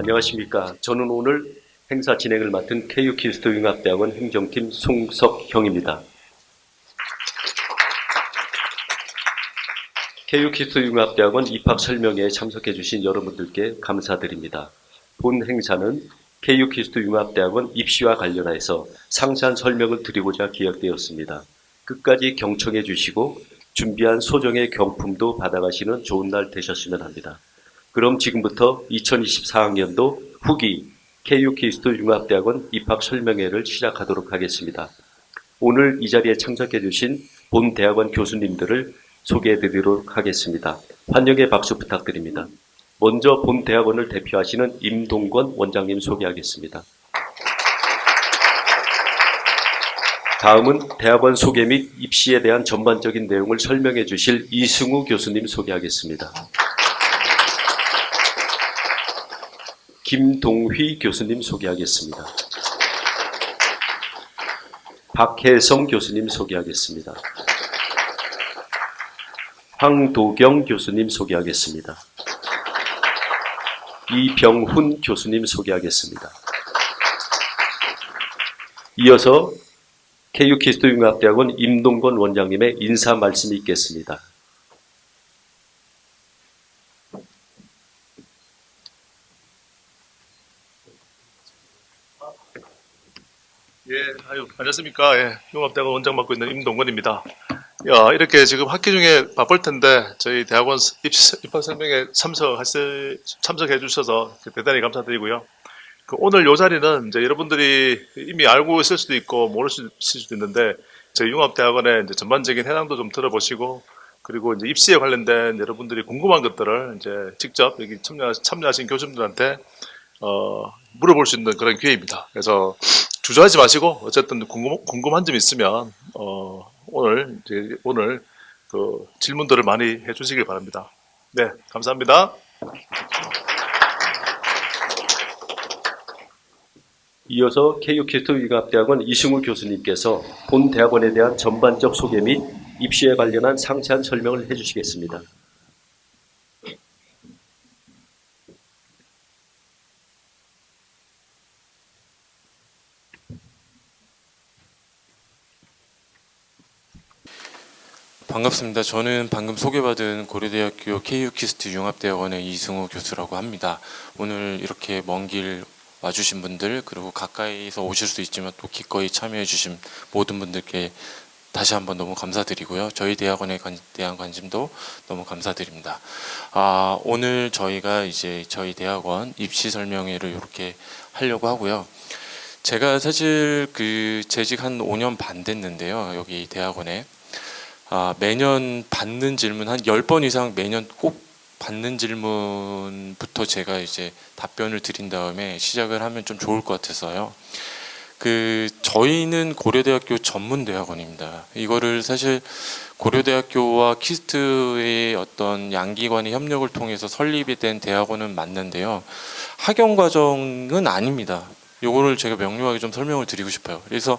안녕하십니까. 저는 오늘 행사 진행을 맡은 KU 키스토융합대학원 행정팀 송석형입니다. KU 키스토융합대학원 입학 설명회에 참석해 주신 여러분들께 감사드립니다. 본 행사는 KU 키스토융합대학원 입시와 관련해서 상세한 설명을 드리고자 기획되었습니다. 끝까지 경청해 주시고 준비한 소정의 경품도 받아가시는 좋은 날 되셨으면 합니다. 그럼 지금부터 2024학년도 후기 KU 키스토융합대학원 입학 설명회를 시작하도록 하겠습니다. 오늘 이 자리에 참석해 주신 본 대학원 교수님들을 소개해 드리도록 하겠습니다. 환영의 박수 부탁드립니다. 먼저 본 대학원을 대표하시는 임동권 원장님 소개하겠습니다. 다음은 대학원 소개 및 입시에 대한 전반적인 내용을 설명해 주실 이승우 교수님 소개하겠습니다. 김동휘 교수님 소개하겠습니다. 박혜성 교수님 소개하겠습니다. 황도경 교수님 소개하겠습니다. 이병훈 교수님 소개하겠습니다. 이어서 KU 키스토융합대학원 임동건 원장님의 인사 말씀이 있겠습니다. 안녕하십니까. 융합대학원 원장 맡고 있는 임동건입니다. 이렇게 지금 학기 중에 바쁠 텐데 저희 대학원 입학 설명회 참석해 주셔서 대단히 감사드리고요. 오늘 이 자리는 이제 여러분들이 이미 알고 있을 수도 있고 모르실 수도 있는데 저희 융합대학원의 이제 전반적인 현황도 좀 들어보시고 그리고 이제 입시에 관련된 여러분들이 궁금한 것들을 이제 직접 여기 참여하신 교수님들한테 물어볼 수 있는 그런 기회입니다. 그래서 주저하지 마시고 어쨌든 궁금한 점 있으면 오늘 그 질문들을 많이 해주시길 바랍니다. 네, 감사합니다. 이어서 KU 키스토융합대학원 이승우 교수님께서 본 대학원에 대한 전반적 소개 및 입시에 관련한 상세한 설명을 해주시겠습니다. 반갑습니다. 저는 방금 소개받은 고려대학교 KU 키스토융합대학원의 이승우 교수라고 합니다. 오늘 이렇게 먼 길 와주신 분들 그리고 가까이서 오실 수 있지만 또 기꺼이 참여해 주신 모든 분들께 다시 한번 너무 감사드리고요. 저희 대학원에 대한 관심도 너무 감사드립니다. 오늘 저희가 이제 저희 대학원 입시 설명회를 이렇게 하려고 하고요. 제가 사실 재직 한 5년 반 됐는데요. 여기 대학원에 매년 받는 질문 한 10번 이상 매년 꼭 받는 질문부터 제가 이제 답변을 드린 다음에 시작을 하면 좀 좋을 것 같아서요. 저희는 고려대학교 전문대학원입니다. 이거를 사실 고려대학교와 키스트의 어떤 양기관의 협력을 통해서 설립이 된 대학원은 맞는데요. 학연과정은 아닙니다. 요거를 제가 명료하게 좀 설명을 드리고 싶어요. 그래서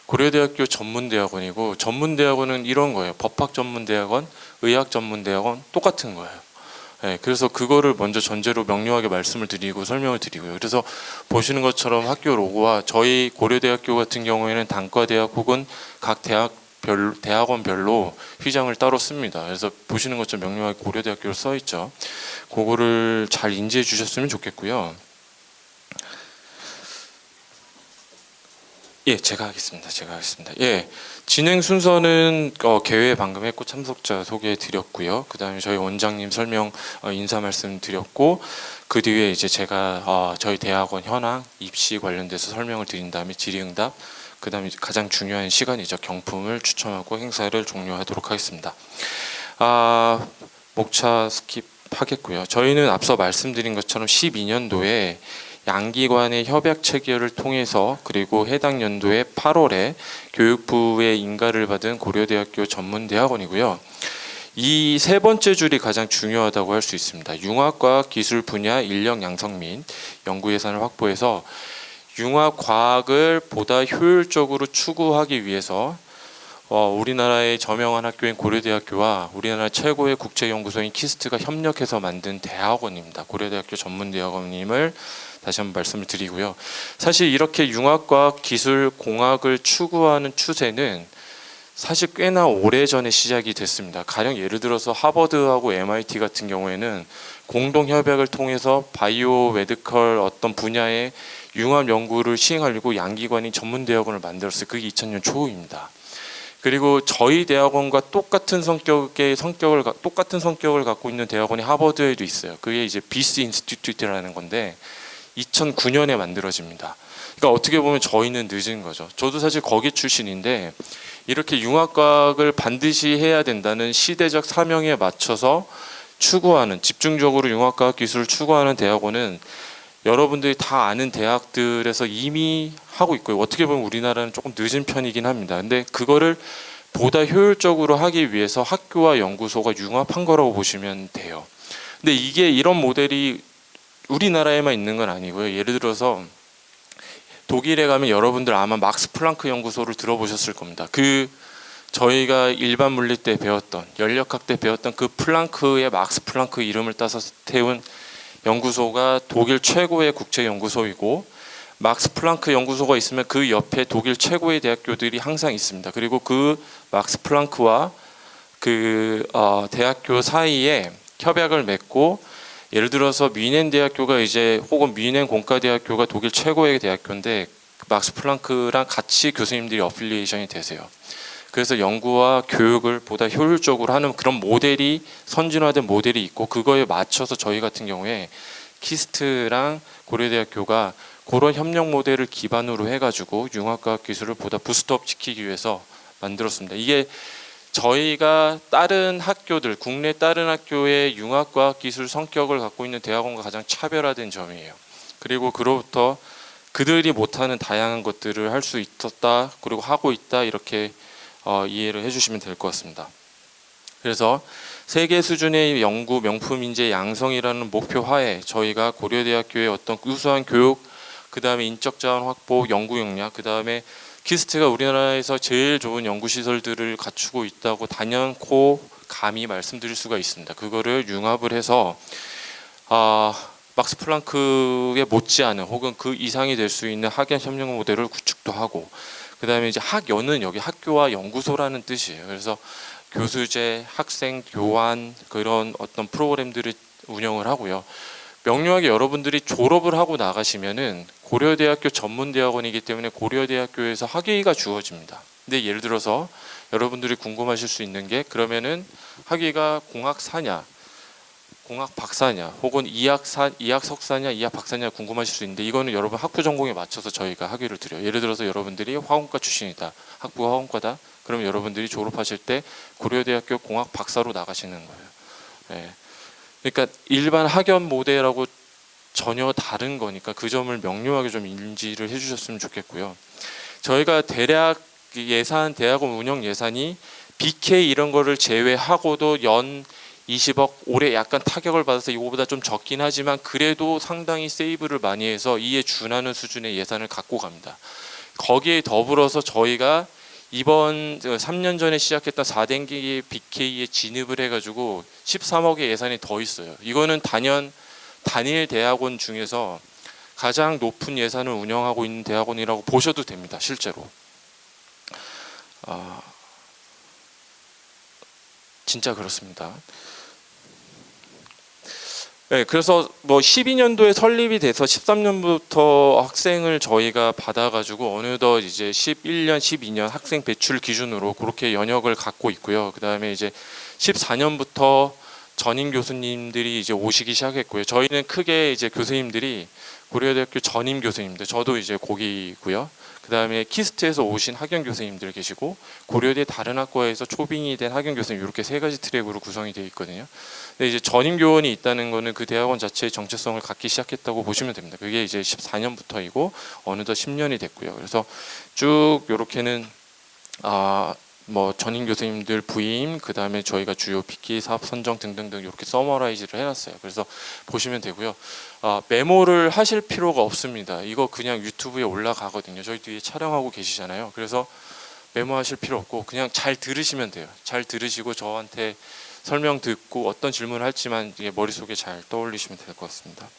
고려대학교 전문대학원이고 전문대학원은 이런 거예요. 법학전문대학원, 의학전문대학원 똑같은 거예요. 네, 그래서 그거를 먼저 전제로 명료하게 말씀을 드리고 설명을 드리고요. 그래서 보시는 것처럼 학교 로고와 저희 고려대학교 같은 경우에는 단과대학 혹은 각 대학원별로 휘장을 따로 씁니다. 그래서 보시는 것처럼 명료하게 고려대학교로 써 있죠. 그거를 잘 인지해 주셨으면 좋겠고요. 제가 하겠습니다. 진행 순서는 개회 방금 했고 참석자 소개해 드렸고요. 그 다음에 저희 원장님 설명 인사 말씀 드렸고 그 뒤에 이제 제가 저희 대학원 현황 입시 관련돼서 설명을 드린 다음에 질의응답 그 다음에 가장 중요한 시간이죠. 경품을 추첨하고 행사를 종료하도록 하겠습니다. 목차 스킵하겠고요. 저희는 앞서 말씀드린 것처럼 12년도에 양기관의 협약 체결을 통해서 그리고 해당 연도의 8월에 교육부의 인가를 받은 고려대학교 전문대학원이고요. 이 세 번째 줄이 가장 중요하다고 할 수 있습니다. 융합과학 기술 분야 인력 양성 및 연구 예산을 확보해서 융합과학을 보다 효율적으로 추구하기 위해서 우리나라의 저명한 학교인 고려대학교와 우리나라 최고의 국제연구소인 키스트가 협력해서 만든 대학원입니다. 고려대학교 전문대학원임을 다시 한번 말씀을 드리고요. 사실 이렇게 융합과학, 기술, 공학을 추구하는 추세는 사실 꽤나 오래전에 시작이 됐습니다. 가령 예를 들어서 하버드하고 MIT 같은 경우에는 공동 협약을 통해서 바이오 메디컬 어떤 분야의 융합 연구를 시행하려고 양기관이 전문 대학원을 만들었어요. 그게 2000년 초입니다. 그리고 저희 대학원과 똑같은 성격을 갖고 있는 대학원이 하버드에도 있어요. 그게 이제 비스 인스티튜트라는 건데 2009년에 만들어집니다. 그러니까 어떻게 보면 저희는 늦은 거죠. 저도 사실 거기 출신인데 이렇게 융합과학을 반드시 해야 된다는 시대적 사명에 맞춰서 추구하는, 집중적으로 융합과학 기술을 추구하는 대학원은 여러분들이 다 아는 대학들에서 이미 하고 있고요. 어떻게 보면 우리나라는 조금 늦은 편이긴 합니다. 근데 그거를 보다 효율적으로 하기 위해서 학교와 연구소가 융합한 거라고 보시면 돼요. 근데 이게 이런 모델이 우리나라에만 있는 건 아니고요. 예를 들어서 독일에 가면 여러분들 아마 막스 플랑크 연구소를 들어보셨을 겁니다. 저희가 일반 물리 때 배웠던, 연력학 때 배웠던 그 플랑크의 막스 플랑크 이름을 따서 태운 연구소가 독일 최고의 국제 연구소이고, 막스 플랑크 연구소가 있으면 그 옆에 독일 최고의 대학교들이 항상 있습니다. 그리고 그 막스 플랑크와 대학교 사이에 협약을 맺고, 예를 들어서 뮌헨 대학교가 혹은 뮌헨 공과대학교가 독일 최고의 대학교인데 막스 플랑크랑 같이 교수님들이 어필리에이션이 되세요. 그래서 연구와 교육을 보다 효율적으로 하는 그런 모델이, 선진화된 모델이 있고, 그거에 맞춰서 저희 같은 경우에 키스트랑 고려대학교가 그런 협력 모델을 기반으로 해가지고 융합과학 기술을 보다 부스트업 시키기 위해서 만들었습니다. 이게 저희가 다른 학교들, 국내 다른 학교의 융합과학 기술 성격을 갖고 있는 대학원과 가장 차별화된 점이에요. 그리고 그로부터 그들이 못하는 다양한 것들을 할 수 있었다, 그리고 하고 있다, 이렇게 이해를 해주시면 될 것 같습니다. 그래서 세계 수준의 연구 명품 인재 양성이라는 목표 하에 저희가 고려대학교의 어떤 우수한 교육, 그 다음에 인적 자원 확보, 연구 역량, 그 다음에 키스트가 우리나라에서 제일 좋은 연구 시설들을 갖추고 있다고 단연코 감히 말씀드릴 수가 있습니다. 그거를 융합을 해서 막스 플랑크에 못지않은 혹은 그 이상이 될 수 있는 학연 협력 모델을 구축도 하고, 그 다음에 이제 학연은 여기 학교와 연구소라는 뜻이에요. 그래서 교수제, 학생 교환, 그런 어떤 프로그램들을 운영을 하고요. 명료하게 여러분들이 졸업을 하고 나가시면은 고려대학교 전문대학원이기 때문에 고려대학교에서 학위가 주어집니다. 근데 예를 들어서 여러분들이 궁금하실 수 있는 게, 그러면은 학위가 공학사냐, 공학 박사냐, 혹은 이학 석사냐, 이학 박사냐 궁금하실 수 있는데, 이거는 여러분 학부 전공에 맞춰서 저희가 학위를 드려요. 예를 들어서 여러분들이 화공과 출신이다, 학부가 화공과다, 그러면 여러분들이 졸업하실 때 고려대학교 공학 박사로 나가시는 거예요. 네. 그러니까 일반 학연 모델하고 전혀 다른 거니까 그 점을 명료하게 좀 인지를 해주셨으면 좋겠고요. 저희가 대략 예산, 대학원 운영 예산이 BK 이런 거를 제외하고도 연 20억, 올해 약간 타격을 받아서 이거보다 좀 적긴 하지만 그래도 상당히 세이브를 많이 해서 이에 준하는 수준의 예산을 갖고 갑니다. 거기에 더불어서 저희가 이번 3년 전에 시작했던 4단계 BK에 진입을 해가지고 13억의 예산이 더 있어요. 이거는 단일 대학원 중에서 가장 높은 예산을 운영하고 있는 대학원이라고 보셔도 됩니다. 실제로. 진짜 그렇습니다. 네, 그래서 뭐 12년도에 설립이 돼서 13년부터 학생을 저희가 받아가지고 어느덧 이제 11년, 12년 학생 배출 기준으로 그렇게 연역을 갖고 있고요. 그 다음에 이제 14년부터 전임 교수님들이 이제 오시기 시작했고요. 저희는 크게 이제 교수님들이 고려대학교 전임 교수님들, 저도 이제 거기고요. 그 다음에 키스트에서 오신 학연 교수님들 계시고, 고려대 다른 학과에서 초빙이 된 학연 교수님, 이렇게 세 가지 트랙으로 구성이 되어 있거든요. 근데 이제 전임 교원이 있다는 거는 그 대학원 자체의 정체성을 갖기 시작했다고 보시면 됩니다. 그게 이제 14년부터이고 어느덧 10년이 됐고요. 그래서 쭉 이렇게는 뭐 전임 교수님들 부임, 그 다음에 저희가 주요 PK 사업 선정 등등등 이렇게 서머라이즈를 해놨어요. 그래서 보시면 되고요. 메모를 하실 필요가 없습니다. 이거 그냥 유튜브에 올라가거든요. 저희 뒤에 촬영하고 계시잖아요. 그래서 메모하실 필요 없고 그냥 잘 들으시면 돼요. 잘 들으시고 저한테 설명 듣고 어떤 질문을 할지만 이게 머릿속에 잘 떠올리시면 될 것 같습니다.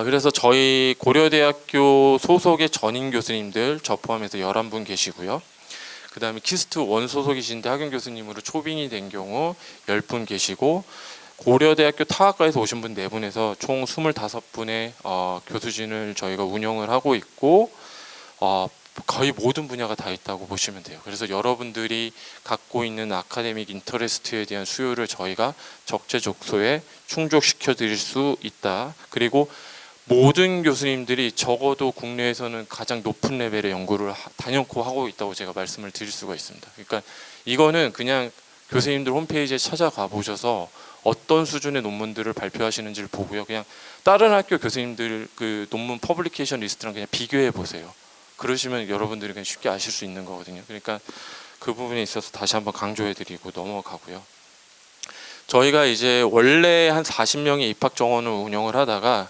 그래서 저희 고려대학교 소속의 전임 교수님들 저 포함해서 11분 계시고요. 그 다음에 키스트 원 소속이신데 학연 교수님으로 초빙이 된 경우 10분 계시고, 고려대학교 타학과에서 오신 분 4분에서 총 25분의 교수진을 저희가 운영을 하고 있고, 거의 모든 분야가 다 있다고 보시면 돼요. 그래서 여러분들이 갖고 있는 아카데믹 인터레스트에 대한 수요를 저희가 적재적소에 충족시켜 드릴 수 있다. 그리고 모든 교수님들이 적어도 국내에서는 가장 높은 레벨의 연구를 단연코 하고 있다고 제가 말씀을 드릴 수가 있습니다. 그러니까 이거는 그냥 교수님들 홈페이지에 찾아가 보셔서 어떤 수준의 논문들을 발표하시는지를 보고요. 그냥 다른 학교 교수님들 그 논문 퍼블리케이션 리스트랑 그냥 비교해 보세요. 그러시면 여러분들이 그냥 쉽게 아실 수 있는 거거든요. 그러니까 그 부분에 있어서 다시 한번 강조해 드리고 넘어가고요. 저희가 이제 원래 한 40명의 입학 정원을 운영을 하다가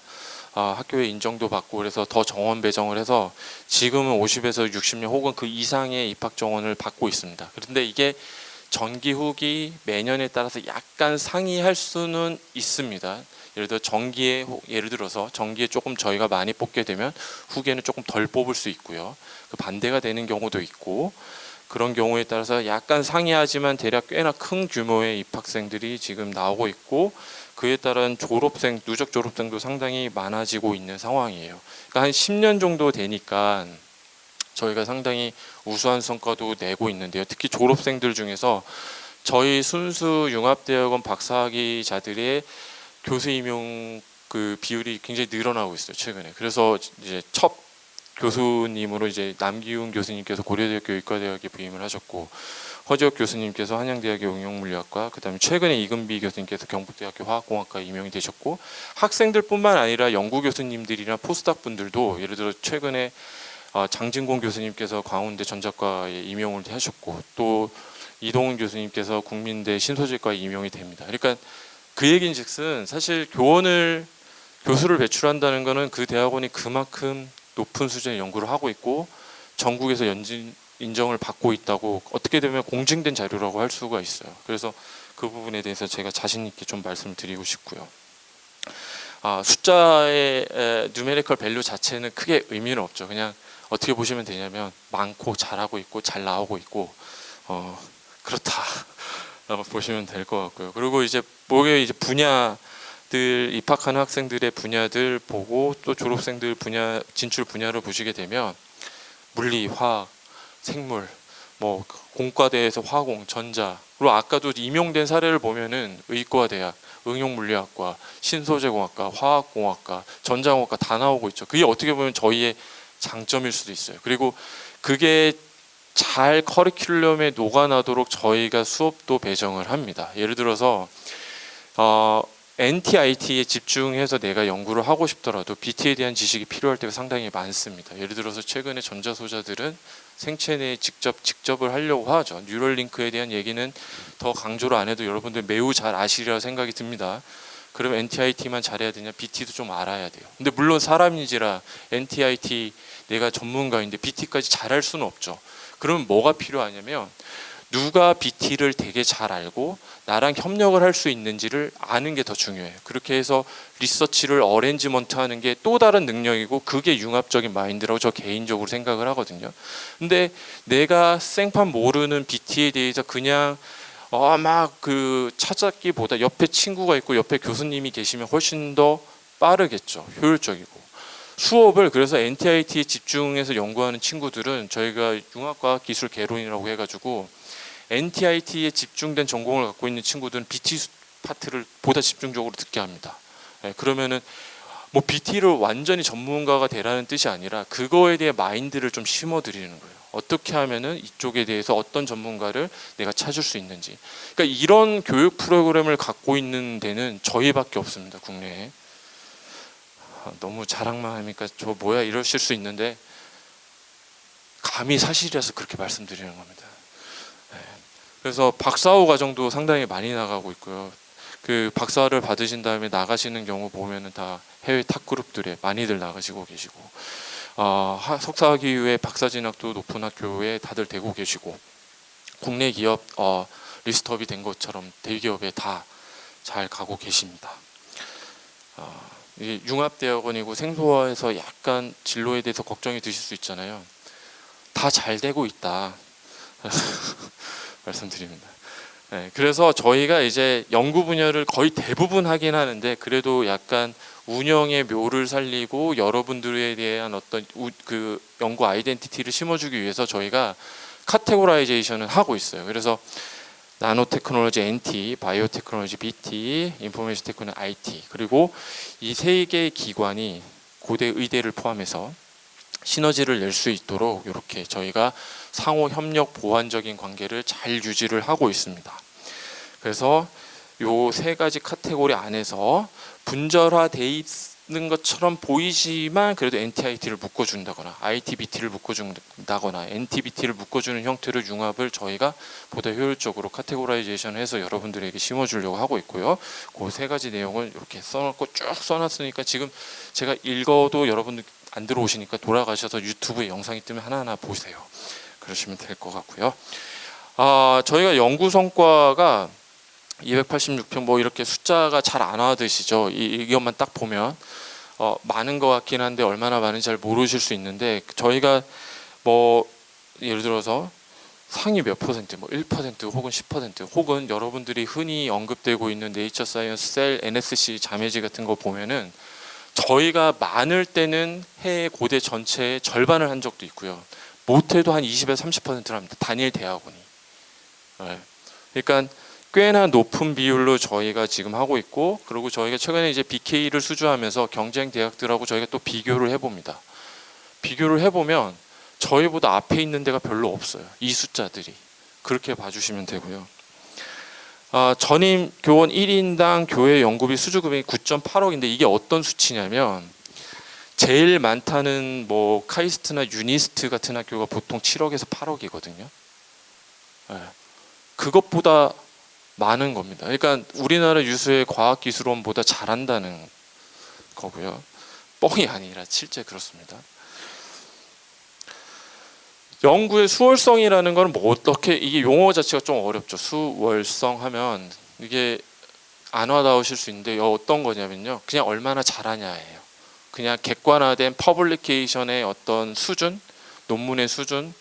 학교에 인정도 받고 그래서 더 정원 배정을 해서 지금은 50에서 60명 혹은 그 이상의 입학 정원을 받고 있습니다. 그런데 이게 전기 후기 매년에 따라서 약간 상이할 수는 있습니다. 예를 들어서 전기에 조금 저희가 많이 뽑게 되면 후기에는 조금 덜 뽑을 수 있고요. 그 반대가 되는 경우도 있고, 그런 경우에 따라서 약간 상이하지만 대략 꽤나 큰 규모의 입학생들이 지금 나오고 있고, 그에 따른 졸업생, 누적 졸업생도 상당히 많아지고 있는 상황이에요. 그러니까 한 10년 정도 되니까 저희가 상당히 우수한 성과도 내고 있는데요. 특히 졸업생들 중에서 저희 순수 융합대학원 박사학위자들의 교수 임용 그 비율이 굉장히 늘어나고 있어요, 최근에. 그래서 이제 첫 교수님으로 이제 남기훈 교수님께서 고려대학교 의과대학에 부임을 하셨고, 허지혁 교수님께서 한양대학의 응용물리학과, 그다음에 최근에 이금비 교수님께서 경북대학교 화학공학과에 임용이 되셨고, 학생들뿐만 아니라 연구 교수님들이나 포스닥 분들도 예를 들어 최근에 장진공 교수님께서 광운대 전자과에 임용을 하셨고, 또 이동훈 교수님께서 국민대 신소재과에 임용이 됩니다. 그러니까 그 얘기인즉슨 사실 교수를 배출한다는 것은 그 대학원이 그만큼 높은 수준의 연구를 하고 있고 전국에서 인정을 받고 있다고 어떻게 되면 공증된 자료라고 할 수가 있어요. 그래서 그 부분에 대해서 제가 자신 있게 좀 말씀을 드리고 싶고요. 숫자의 누메리컬 밸류 자체는 크게 의미는 없죠. 그냥 어떻게 보시면 되냐면 많고 잘하고 있고 잘 나오고 있고 그렇다 보시면 될 것 같고요. 그리고 이제 뭐게 이제 분야들 입학하는 학생들의 분야들 보고 또 졸업생들 분야 진출 분야를 보시게 되면 물리, 화학, 생물, 뭐 공과대에서 화공, 전자, 그리고 아까도 임용된 사례를 보면은 의과대학, 응용물리학과, 신소재공학과, 화학공학과, 전자공학과 다 나오고 있죠. 그게 어떻게 보면 저희의 장점일 수도 있어요. 그리고 그게 잘 커리큘럼에 녹아나도록 저희가 수업도 배정을 합니다. 예를 들어서 NTIT에 집중해서 내가 연구를 하고 싶더라도 BT에 대한 지식이 필요할 때가 상당히 많습니다. 예를 들어서 최근에 전자소자들은 생체 내에 직접을 하려고 하죠. 뉴럴링크에 대한 얘기는 더 강조를 안 해도 여러분들 매우 잘 아시리라 생각이 듭니다. 그럼 NTIT만 잘해야 되냐? BT도 좀 알아야 돼요. 근데 물론 사람인지라 NTIT 내가 전문가인데 BT까지 잘할 수는 없죠. 그러면 뭐가 필요하냐면 누가 BT를 되게 잘 알고 나랑 협력을 할 수 있는지를 아는 게 더 중요해요. 그렇게 해서 리서치를 어레인지먼트 하는 게 또 다른 능력이고 그게 융합적인 마인드라고 저 개인적으로 생각을 하거든요. 근데 내가 생판 모르는 BT에 대해서 그냥 막 그 찾았기보다 옆에 친구가 있고 옆에 교수님이 계시면 훨씬 더 빠르겠죠. 효율적이고. 수업을 그래서 NTIT에 집중해서 연구하는 친구들은 저희가 융합과학 기술 개론이라고 해가지고 NTIT에 집중된 전공을 갖고 있는 친구들은 BT 파트를 보다 집중적으로 듣게 합니다. 그러면은 뭐 BT를 완전히 전문가가 되라는 뜻이 아니라 그거에 대해 마인드를 좀 심어드리는 거예요. 어떻게 하면은 이쪽에 대해서 어떤 전문가를 내가 찾을 수 있는지. 그러니까 이런 교육 프로그램을 갖고 있는 데는 저희밖에 없습니다, 국내에. 너무 자랑만 하니까 저 뭐야 이러실 수 있는데 감히 사실이라서 그렇게 말씀드리는 겁니다. 그래서 박사후 과정도 상당히 많이 나가고 있고요. 그 박사를 받으신 다음에 나가시는 경우 보면은 다 해외 탑 그룹들에 많이들 나가시고 계시고, 석사학위 이후에 박사 진학도 높은 학교에 다들 되고 계시고, 국내 기업 리스트업이 된 것처럼 대기업에 다 잘 가고 계십니다. 이게 융합대학원이고 생소해서 약간 진로에 대해서 걱정이 드실 수 있잖아요. 다 잘 되고 있다 말씀드립니다. 네, 그래서 저희가 이제 연구 분야를 거의 대부분 하긴 하는데 그래도 약간 운영의 묘를 살리고 여러분들에 대한 어떤 그 연구 아이덴티티를 심어주기 위해서 저희가 카테고라이제이션을 하고 있어요. 그래서 나노테크놀로지 NT, 바이오테크놀로지 BT, 인포메이션 테크놀로지 IT, 그리고 이 세 개의 기관이 고대 의대를 포함해서 시너지를 낼 수 있도록 이렇게 저희가 상호 협력 보완적인 관계를 잘 유지를 하고 있습니다. 그래서 요 세 가지 카테고리 안에서 분절화돼 있는 것처럼 보이지만 그래도 NTIT를 묶어준다거나 ITBT를 묶어준다거나 NTBT를 묶어주는 형태로 융합을 저희가 보다 효율적으로 카테고라이제이션해서 여러분들에게 심어주려고 하고 있고요. 그 세 가지 내용을 이렇게 써놓고 쭉 써놨으니까 지금 제가 읽어도 여러분들 안 들어오시니까 돌아가셔서 유튜브에 영상이 뜨면 하나하나 보세요. 그러시면 될 것 같고요. 저희가 연구 성과가 286평 뭐 이렇게 숫자가 잘 안 와드시죠. 이것만 딱 보면 많은 것 같긴 한데 얼마나 많은지 잘 모르실 수 있는데 저희가 뭐 예를 들어서 상위 몇 퍼센트, 뭐 1% 혹은 10% 혹은 여러분들이 흔히 언급되고 있는 네이처 사이언스, 셀, NSC 자매지 같은 거 보면은 저희가 많을 때는 해외 고대 전체의 절반을 한 적도 있고요. 못해도 한 20에서 30%를 합니다. 단일 대학원이. 네. 그러니까 꽤나 높은 비율로 저희가 지금 하고 있고, 그리고 저희가 최근에 이제 BK를 수주하면서 경쟁 대학들하고 저희가 또 비교를 해봅니다. 비교를 해보면 저희보다 앞에 있는 데가 별로 없어요. 이 숫자들이. 그렇게 봐주시면 되고요. 전임 교원 1인당 교회 연구비 수주금액이 9.8억인데 이게 어떤 수치냐면 제일 많다는 뭐 카이스트나 유니스트 같은 학교가 보통 7억에서 8억이거든요. 네. 그것보다 많은 겁니다. 그러니까 우리나라 유수의 과학기술원보다 잘한다는 거고요. 뻥이 아니라 실제 그렇습니다. 연구의 수월성이라는 건 뭐 어떻게, 이게 용어 자체가 좀 어렵죠. 수월성 하면 이게 안 와닿으실 수 있는데 어떤 거냐면요, 그냥 얼마나 잘하냐예요. 그냥 객관화된 퍼블리케이션의 어떤 수준, 논문의 수준,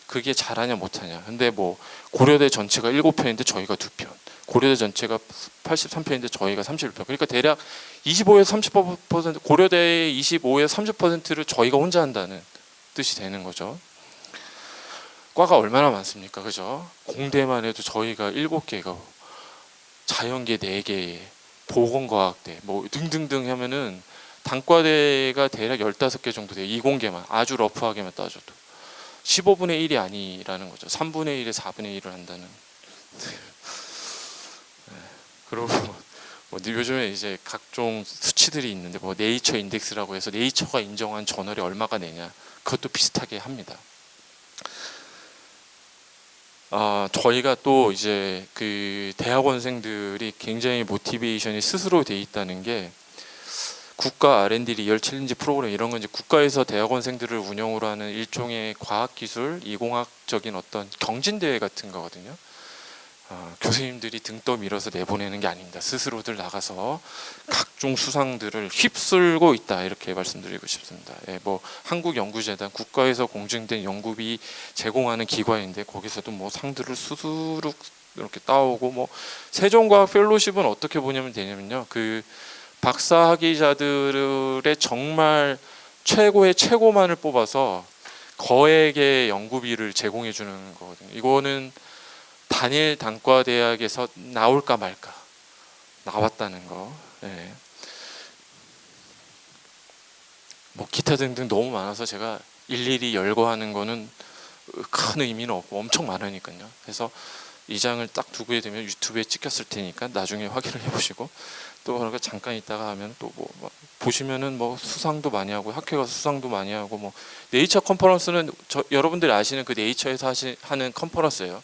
그게 잘하냐 못하냐. 근데 뭐 고려대 전체가 7편인데 저희가 2편, 고려대 전체가 83편인데 저희가 31편, 그러니까 대략 25에서 30%, 고려대의 25에서 30%를 저희가 혼자 한다는 뜻이 되는 거죠. 과가 얼마나 많습니까? 그죠? 공대만 해도 저희가 7개가, 자연계 4개, 보건과학대 뭐 등등등 하면은 단과대가 대략 15개 정도 돼요. 이공계만 아주 러프하게만 따져도 15분의 1이 아니라는 거죠. 3분의 1에 4분의 1을 한다는. 그리고 뭐 요즘에 이제 각종 수치들이 있는데 뭐 네이처 인덱스라고 해서 네이처가 인정한 저널이 얼마가 내냐, 그것도 비슷하게 합니다. 저희가 또 이제 그 대학원생들이 굉장히 모티베이션이 스스로 돼 있다는 게 국가 R&D 리얼 챌린지 프로그램, 이런 건 이제 국가에서 대학원생들을 운영으로 하는 일종의 과학기술, 이공학적인 어떤 경진대회 같은 거거든요. 교수님들이 등 떠밀어서 내보내는 게 아닙니다. 스스로들 나가서 각종 수상들을 휩쓸고 있다, 이렇게 말씀드리고 싶습니다. 예, 뭐 한국연구재단, 국가에서 공증된 연구비 제공하는 기관인데 거기서도 뭐 상들을 수두룩 이렇게 따오고, 뭐 세종과학 펠로십은 어떻게 보냐면 되냐면요, 그 박사학위자들의 정말 최고의 최고만을 뽑아서 거액의 연구비를 제공해 주는 거거든요. 이거는 단일 단과 대학에서 나올까 말까, 나왔다는 거. 네. 뭐 기타 등등 너무 많아서 제가 일일이 열거하는 거는 큰 의미는 없고 엄청 많으니까요. 그래서 이 장을 딱 두게 되면 유튜브에 찍혔을 테니까 나중에 확인을 해보시고, 또 그러니까 잠깐 있다가 하면 또 뭐 보시면은 뭐 수상도 많이 하고, 학회 가서 수상도 많이 하고, 뭐 네이처 컨퍼런스는 여러분들이 아시는 그 네이처에서 하는 컨퍼런스예요.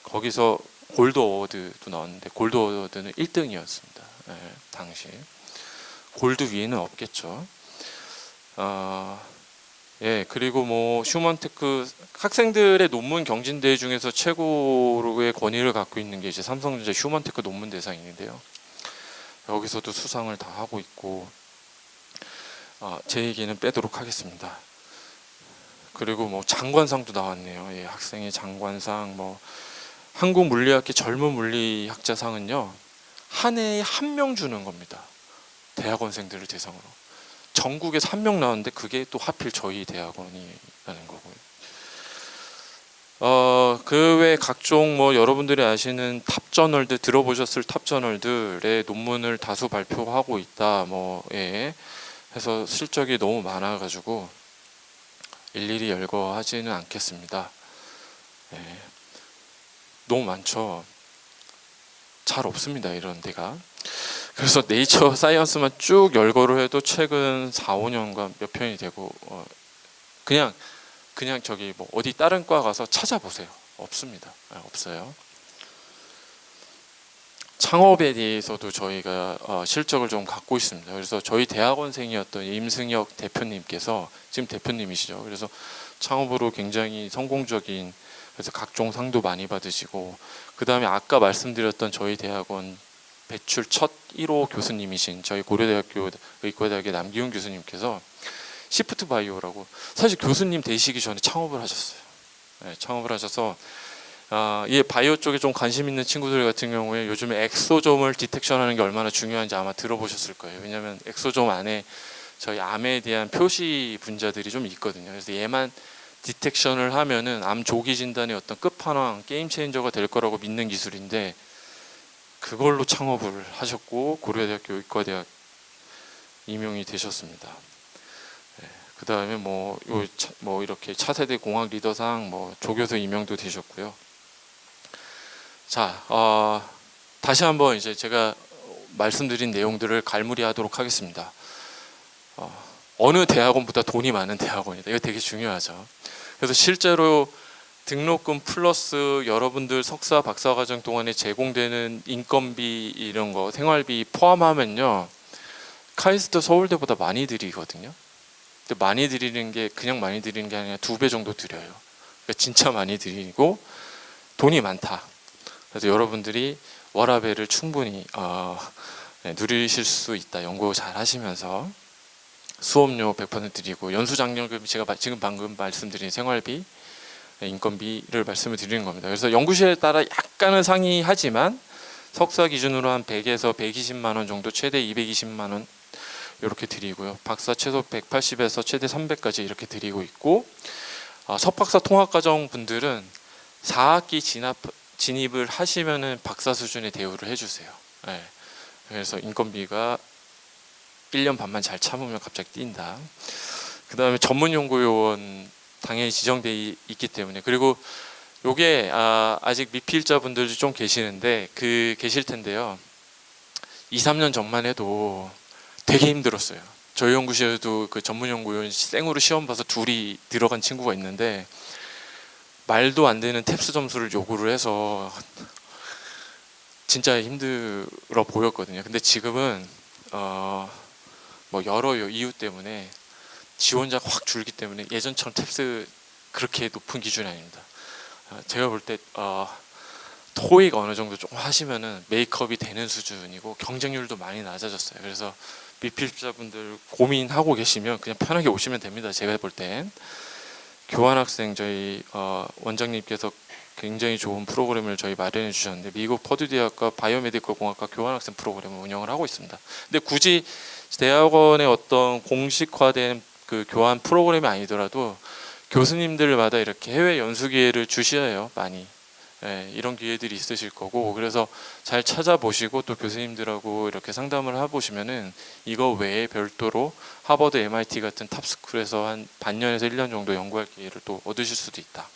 거기서 골드 어워드도 나왔는데 골드 어워드는 1등이었습니다. 네, 당시. 골드 위에는 없겠죠. 예, 그리고 뭐 휴먼테크 학생들의 논문 경진대회 중에서 최고의 권위를 갖고 있는 게 이제 삼성전자 휴먼테크 논문 대상이 있는데요. 여기서도 수상을 다 하고 있고, 제 얘기는 빼도록 하겠습니다. 그리고 뭐 장관상도 나왔네요. 예, 학생의 장관상, 뭐 한국물리학회 젊은 물리학자상은요 한 해에 한 명 주는 겁니다. 대학원생들을 대상으로. 전국에서 한 명 나왔는데 그게 또 하필 저희 대학원이라는 거고요. 그 외 각종 뭐 여러분들이 아시는 탑저널들 들어보셨을 탑저널들의 논문을 다수 발표하고 있다. 뭐 예. 해서 실적이 너무 많아가지고 일일이 열거하지는 않겠습니다. 예. 너무 많죠. 잘 없습니다. 이런 데가. 그래서 네이처 사이언스만 쭉 열거를 해도 최근 4, 5년간 몇 편이 되고 그냥 저기 뭐 어디 다른 과 가서 찾아보세요. 없습니다. 없어요. 창업에 대해서도 저희가 실적을 좀 갖고 있습니다. 그래서 저희 대학원생이었던 임승혁 대표님께서 지금 대표님이시죠. 그래서 창업으로 굉장히 성공적인 그래서 각종 상도 많이 받으시고 그 다음에 아까 말씀드렸던 저희 대학원 배출 첫 1호 교수님이신 저희 고려대학교 의과대학의 남기훈 교수님께서 시프트 바이오라고 사실 교수님 되시기 전에 창업을 하셨어요. 네, 창업을 하셔서 이 바이오 쪽에 좀 관심 있는 친구들 같은 경우에 요즘에 엑소점을 디텍션하는 게 얼마나 중요한지 아마 들어보셨을 거예요. 왜냐하면 엑소점 안에 저희 암에 대한 표시 분자들이 좀 있거든요. 그래서 얘만 디텍션을 하면은 암 조기 진단의 어떤 끝판왕 게임 체인저가 될 거라고 믿는 기술인데 그걸로 창업을 하셨고 고려대학교 의과대학 임용이 되셨습니다. 네, 그 다음에 뭐 이렇게 차세대 공학 리더상 뭐 조교수 임명도 되셨고요. 자, 다시 한번 이제 제가 말씀드린 내용들을 갈무리하도록 하겠습니다. 어느 대학원보다 돈이 많은 대학원이다. 이거 되게 중요하죠. 그래서 실제로 등록금 플러스 여러분들 석사 박사과정 동안에 제공되는 인건비 이런 거 생활비 포함하면요 카이스트 서울대보다 많이 드리거든요. 근데 많이 드리는 게 그냥 많이 드리는 게 아니라 2배 정도 드려요. 그러니까 진짜 많이 드리고 돈이 많다. 그래서 여러분들이 워라밸을 충분히 누리실 수 있다. 연구 잘 하시면서 수업료 100% 드리고 연수장려금 제가 지금 방금 말씀드린 생활비 인건비를 말씀을 드리는 겁니다. 그래서 연구실에 따라 약간은 상이하지만 석사 기준으로 한 100에서 120만 원 정도 최대 220만 원 이렇게 드리고요. 박사 최소 180에서 최대 300까지 이렇게 드리고 있고 석박사 통합과정 분들은 4학기 진입을 하시면은 박사 수준의 대우를 해주세요. 네. 그래서 인건비가 1년 반만 잘 참으면 갑자기 뛴다. 그 다음에 전문연구요원 당연히 지정돼 있기 때문에 그리고 요게 아직 미필자분들도 좀 계시는데 계실 텐데요. 2, 3년 전만 해도 되게 힘들었어요. 저희 연구실에도 그 전문연구요원 생으로 시험 봐서 둘이 들어간 친구가 있는데 말도 안 되는 탭스 점수를 요구를 해서 진짜 힘들어 보였거든요. 근데 지금은 뭐 여러 이유 때문에 지원자가 확 줄기 때문에 예전처럼 탭스 그렇게 높은 기준이 아닙니다. 제가 볼 때 토익 어느 정도 조금 하시면은 메이크업이 되는 수준이고 경쟁률도 많이 낮아졌어요. 그래서 미필자분들 고민하고 계시면 그냥 편하게 오시면 됩니다. 제가 볼 땐 교환학생 저희 원장님께서 굉장히 좋은 프로그램을 저희 마련해 주셨는데 미국 퍼듀 대학과 바이오메디컬 공학과 교환학생 프로그램을 운영을 하고 있습니다. 근데 굳이 대학원의 어떤 공식화된 그 교환 프로그램이 아니더라도 교수님들마다 이렇게 해외 연수 기회를 주셔요. 많이. 예, 이런 기회들이 있으실 거고 그래서 잘 찾아보시고 또 교수님들하고 이렇게 상담을 해보시면은 이거 외에 별도로 하버드, MIT 같은 탑스쿨에서 한 반년에서 1년 정도 연구할 기회를 또 얻으실 수도 있다.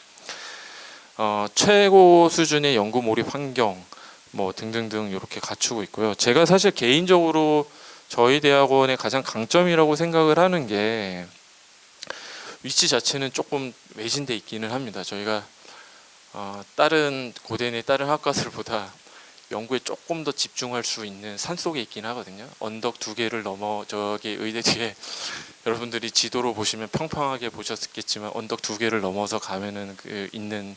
최고 수준의 연구 몰입 환경 뭐 등등등 이렇게 갖추고 있고요. 제가 사실 개인적으로 저희 대학원의 가장 강점이라고 생각을 하는 게 위치 자체는 조금 외진돼 있기는 합니다. 저희가 다른 고대 다른 학과들보다 연구에 조금 더 집중할 수 있는 산속에 있긴 하거든요. 언덕 2개를 넘어 저기 의대 뒤에 여러분들이 지도로 보시면 평평하게 보셨겠지만 언덕 2개를 넘어서 가면은 있는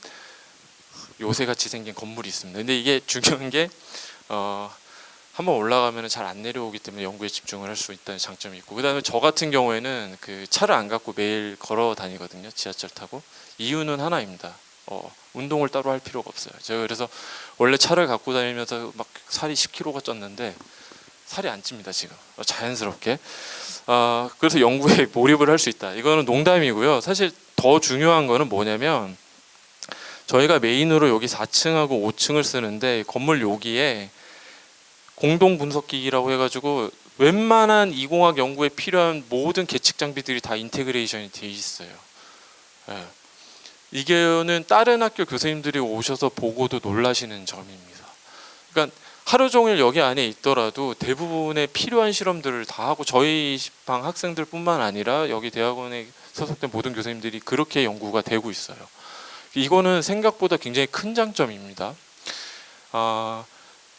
요새같이 생긴 건물이 있습니다. 근데 이게 중요한 게 한번 올라가면 잘 안 내려오기 때문에 연구에 집중을 할 수 있다는 장점이 있고, 그다음에 저 같은 경우에는 그 차를 안 갖고 매일 걸어 다니거든요. 지하철 타고. 이유는 하나입니다. 운동을 따로 할 필요가 없어요. 제가 그래서 원래 차를 갖고 다니면서 막 살이 10kg가 쪘는데 살이 안 찝니다 지금. 자연스럽게. 그래서 연구에 몰입을 할 수 있다. 이거는 농담이고요. 사실 더 중요한 거는 뭐냐면 저희가 메인으로 여기 4층하고 5층을 쓰는데 건물 여기에 공동 분석기기라고 해가지고 웬만한 이공학 연구에 필요한 모든 계측 장비들이 다 인테그레이션이 돼 있어요. 예. 이게는 다른 학교 교수님들이 오셔서 보고도 놀라시는 점입니다. 그러니까 하루 종일 여기 안에 있더라도 대부분의 필요한 실험들을 다 하고 저희 방 학생들뿐만 아니라 여기 대학원에 소속된 모든 교수님들이 그렇게 연구가 되고 있어요. 이거는 생각보다 굉장히 큰 장점입니다.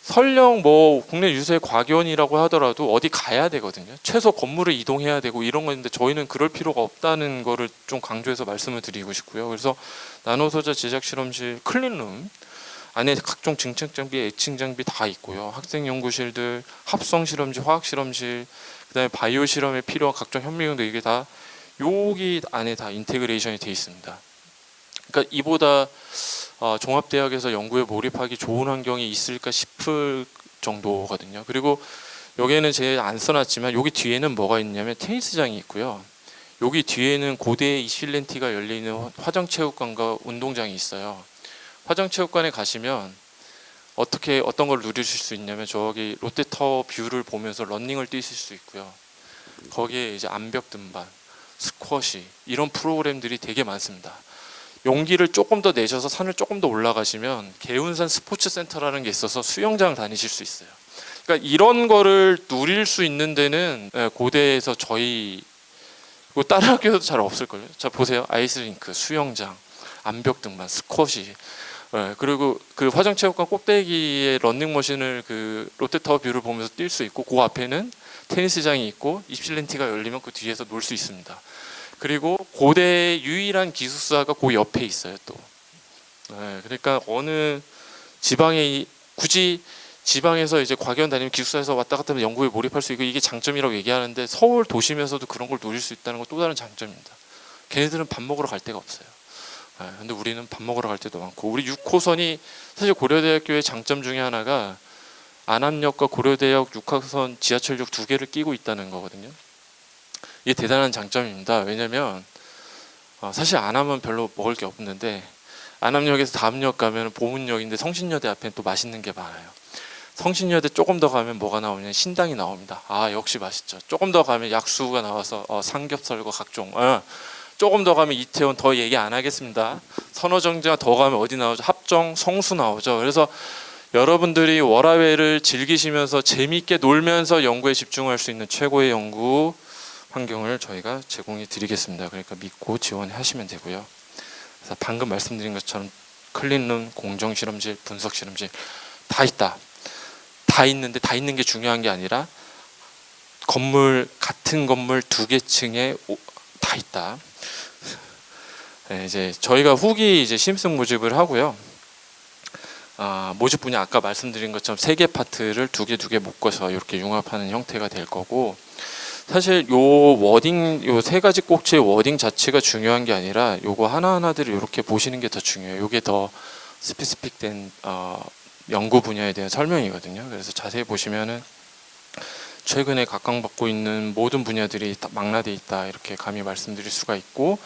설령 뭐 국내 유수의 과견이라고 하더라도 어디 가야 되거든요. 최소 건물을 이동해야 되고 이런 건데 저희는 그럴 필요가 없다는 거를 좀 강조해서 말씀을 드리고 싶고요. 그래서 나노소자 제작 실험실 클린룸 안에 각종 증책 장비, 애칭 장비 다 있고요. 학생 연구실들, 합성 실험실, 화학 실험실, 그다음에 바이오 실험에 필요한 각종 현미경도 이게 다 여기 안에 다 인테그레이션이 돼 있습니다. 그러니까 이보다 종합대학에서 연구에 몰입하기 좋은 환경이 있을까 싶을 정도거든요. 그리고 여기에는 제가 안 써놨지만 여기 뒤에는 뭐가 있냐면 테니스장이 있고요. 여기 뒤에는 고대 이실렌티가 열리는 화정체육관과 운동장이 있어요. 화정체육관에 가시면 어떤 걸 누리실 수 있냐면 저기 롯데타워 뷰를 보면서 러닝을 뛰실 수 있고요. 거기에 이제 암벽 등반, 스쿼시 이런 프로그램들이 되게 많습니다. 용기를 조금 더 내셔서 산을 조금 더 올라가시면 개운산 스포츠센터라는 게 있어서 수영장을 다니실 수 있어요. 그러니까 이런 거를 누릴 수 있는 데는 고대에서 저희 다른 학교에도 잘 없을걸요. 자 보세요. 아이스링크, 수영장, 암벽 등반, 스쿼시, 그리고 그 화정체육관 꼭대기에 런닝머신을 그 롯데타워 뷰를 보면서 뛸 수 있고 그 앞에는 테니스장이 있고 입실렌티가 열리면 그 뒤에서 놀 수 있습니다. 그리고 고대의 유일한 기숙사가 그 옆에 있어요 또. 그러니까 어느 지방에 굳이 지방에서 이제 과견 다니면 기숙사에서 왔다 갔다 하면 연구에 몰입할 수 있고 이게 장점이라고 얘기하는데 서울 도심에서도 그런 걸 누릴 수 있다는 건 또 다른 장점입니다. 걔네들은 밥 먹으러 갈 데가 없어요. 근데 우리는 밥 먹으러 갈 때도 많고 우리 6호선이 사실 고려대학교의 장점 중에 하나가 안암역과 고려대학 6호선 지하철역 두 개를 끼고 있다는 거거든요. 이게 대단한 장점입니다. 왜냐면 사실 안암은 별로 먹을 게 없는데 안암역에서 다음 역 가면 보문역인데 성신여대 앞에 또 맛있는 게 많아요. 성신여대 조금 더 가면 뭐가 나오냐면 신당이 나옵니다. 역시 맛있죠. 조금 더 가면 약수가 나와서 삼겹살과 각종 조금 더 가면 이태원 더 얘기 안 하겠습니다. 선어정제가 더 가면 어디 나오죠? 합정, 성수 나오죠. 그래서 여러분들이 워라밸을 즐기시면서 재미있게 놀면서 연구에 집중할 수 있는 최고의 연구 환경을 저희가 제공해 드리겠습니다. 그러니까 믿고 지원하시면 되고요. 그래서 방금 말씀드린 것처럼 클린룸, 공정실험실, 분석실험실 다 있다. 다 있는데 다 있는 게 중요한 게 아니라 같은 건물 두 개 층에 다 있다. 이제 저희가 후기 이제 신입생 모집을 하고요. 모집 분야 아까 말씀드린 것처럼 3개 파트를 두 개 묶어서 이렇게 융합하는 형태가 될 거고 사실 요 워딩 요 3가지 꼭지의 워딩 자체가 중요한 게 아니라 요거 하나하나들을 이렇게 보시는 게 더 중요해요. 요게 더 스페시픽된 연구 분야에 대한 설명이거든요. 그래서 자세히 보시면은 최근에 각광받고 있는 모든 분야들이 망라돼 있다 이렇게 감히 말씀드릴 수가 있고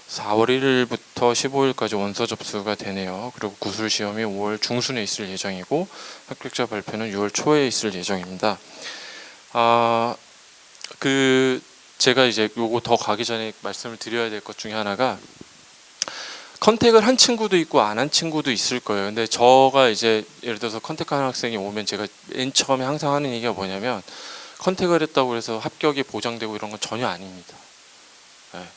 4월 1일부터 15일까지 원서 접수가 되네요. 그리고 구술 시험이 5월 중순에 있을 예정이고 합격자 발표는 6월 초에 있을 예정입니다. 제가 이제 요거 더 가기 전에 말씀을 드려야 될 것 중에 하나가 컨택을 한 친구도 있고 안 한 친구도 있을 거예요. 근데 저가 이제 예를 들어서 컨택하는 학생이 오면 제가 맨 처음에 항상 하는 얘기가 뭐냐면 컨택을 했다고 해서 합격이 보장되고 이런 건 전혀 아닙니다.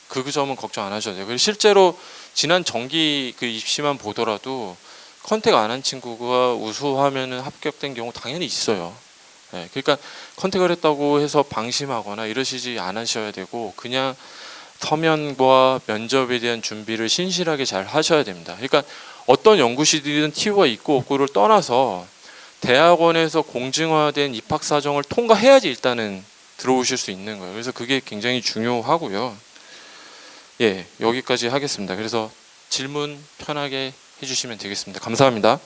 그 점은 걱정 안 하셔도 돼요. 그리고 실제로 지난 정기 그 입시만 보더라도 컨택 안 한 친구가 우수하면은 합격된 경우 당연히 있어요. 그러니까 컨택을 했다고 해서 방심하거나 이러시지 않으셔야 되고 그냥 서면과 면접에 대한 준비를 신실하게 잘 하셔야 됩니다. 그러니까 어떤 연구실이든 TO가 있고 없고를 떠나서 대학원에서 공증화된 입학 사정을 통과해야지 일단은 들어오실 수 있는 거예요. 그래서 그게 굉장히 중요하고요. 예, 여기까지 하겠습니다. 그래서 질문 편하게 해주시면 되겠습니다. 감사합니다.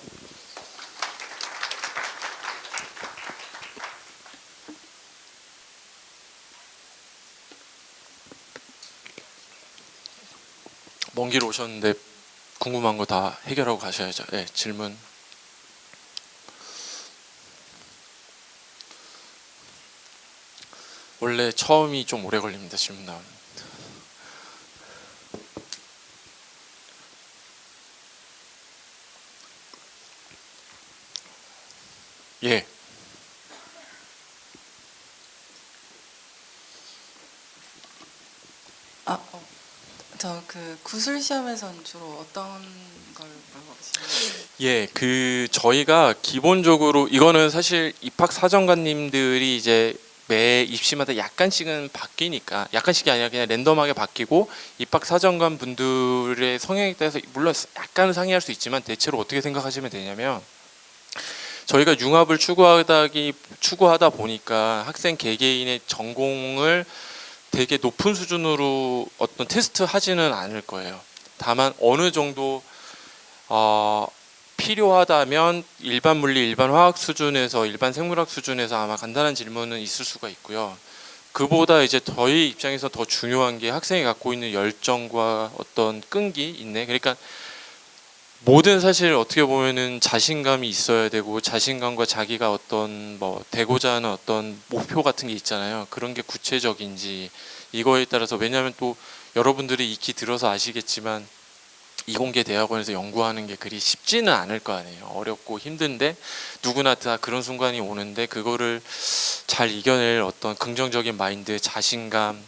먼 길 오셨는데 궁금한 거 다 해결하고 가셔야죠. 예, 질문. 원래 처음이 좀 오래 걸립니다. 질문 나오는. 예. 저 그 구술 시험에선 주로 어떤 걸 물어보시나요? 예, 저희가 기본적으로 이거는 사실 입학 사정관님들이 이제 매 입시마다 약간씩은 바뀌니까, 약간씩이 아니라 그냥 랜덤하게 바뀌고 입학 사정관 분들의 성향에 따라서 물론 약간은 상이할 수 있지만 대체로 어떻게 생각하시면 되냐면, 저희가 융합을 추구하다 보니까 학생 개개인의 전공을 되게 높은 수준으로 어떤 테스트 하지는 않을 거예요. 다만 어느 정도 필요하다면 일반 물리, 일반 화학 수준에서, 일반 생물학 수준에서 아마 간단한 질문은 있을 수가 있고요. 그보다 이제 저희 입장에서 더 중요한 게 학생이 갖고 있는 열정과 어떤 끈기 있네. 그러니까 모든 사실 어떻게 보면은 자신감이 있어야 되고, 자신감과 자기가 어떤 뭐 되고자 하는 어떤 목표 같은 게 있잖아요. 그런 게 구체적인지 이거에 따라서, 왜냐하면 또 여러분들이 익히 들어서 아시겠지만 이공계 대학원에서 연구하는 게 그리 쉽지는 않을 거 아니에요. 어렵고 힘든데 누구나 다 그런 순간이 오는데 그거를 잘 이겨낼 어떤 긍정적인 마인드, 자신감,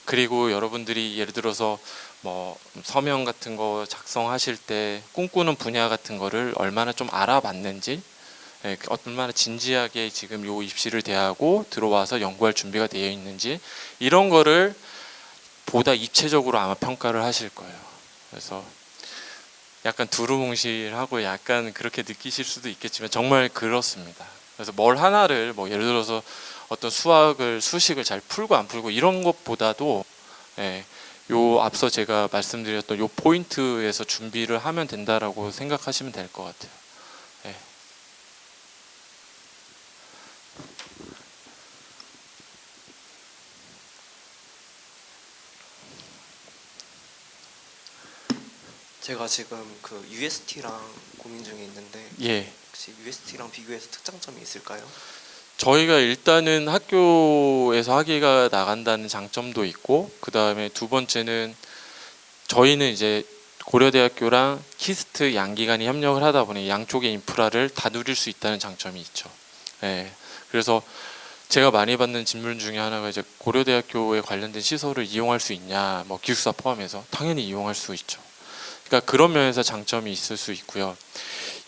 그리고 여러분들이 예를 들어서 뭐 서명 같은 거 작성하실 때 꿈꾸는 분야 같은 거를 얼마나 좀 알아봤는지, 예, 얼마나 진지하게 지금 요 입시를 대하고 들어와서 연구할 준비가 되어 있는지, 이런 거를 보다 입체적으로 아마 평가를 하실 거예요. 그래서 약간 두루뭉실하고 약간 그렇게 느끼실 수도 있겠지만 정말 그렇습니다. 그래서 뭘 하나를 뭐 예를 들어서 어떤 수식을 잘 풀고 안 풀고 이런 것보다도, 예, 요 앞서 제가 말씀드렸던 요 포인트에서 준비를 하면 된다라고 생각하시면 될 것 같아요. 예. 제가 지금 그 UST랑 고민 중에 있는데 예. 혹시 UST랑 비교해서 특장점이 있을까요? 저희가 일단은 학교에서 학위가 나간다는 장점도 있고, 그 다음에 두 번째는 저희는 이제 고려대학교랑 키스트 양기관이 협력을 하다 보니 양쪽의 인프라를 다 누릴 수 있다는 장점이 있죠. 예. 그래서 제가 많이 받는 질문 중에 하나가 이제 고려대학교에 관련된 시설을 이용할 수 있냐, 뭐 기숙사 포함해서 당연히 이용할 수 있죠. 그러니까 그런 면에서 장점이 있을 수 있고요.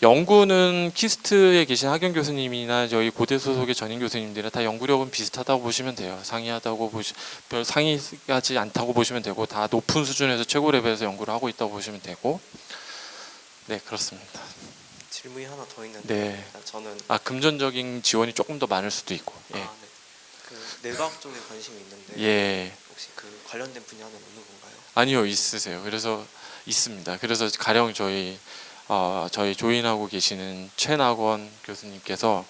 연구는 키스트에 계신 학연 교수님이나 저희 고대 소속의 전임 교수님들이나 다 연구력은 비슷하다고 보시면 돼요. 별 상이하지 않다고 보시면 되고, 다 높은 수준에서 최고 레벨에서 연구를 하고 있다고 보시면 되고, 네, 그렇습니다. 질문이 하나 더 있는데 네. 저는 금전적인 지원이 조금 더 많을 수도 있고, 예, 네. 그 뇌과학 쪽에 관심이 있는데 예, 혹시 그 관련된 분야는 없는 건가요? 아니요, 있으세요. 그래서 있습니다. 그래서 가령 저희 조인하고 계시는 최낙원 교수님께서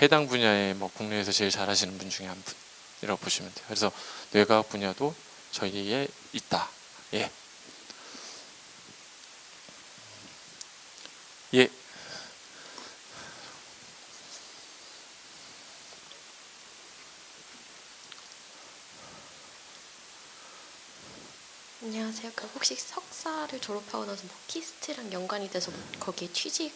해당 분야에 뭐 국내에서 제일 잘하시는 분 중에 한 분이라고 보시면 돼요. 그래서 뇌과학 분야도 저희에 있다. 예. 예. 안녕하세요. 그 혹시 석사를 졸업하고 나서 뭐 키스트랑 연관이 돼서 뭐 거기에 취직을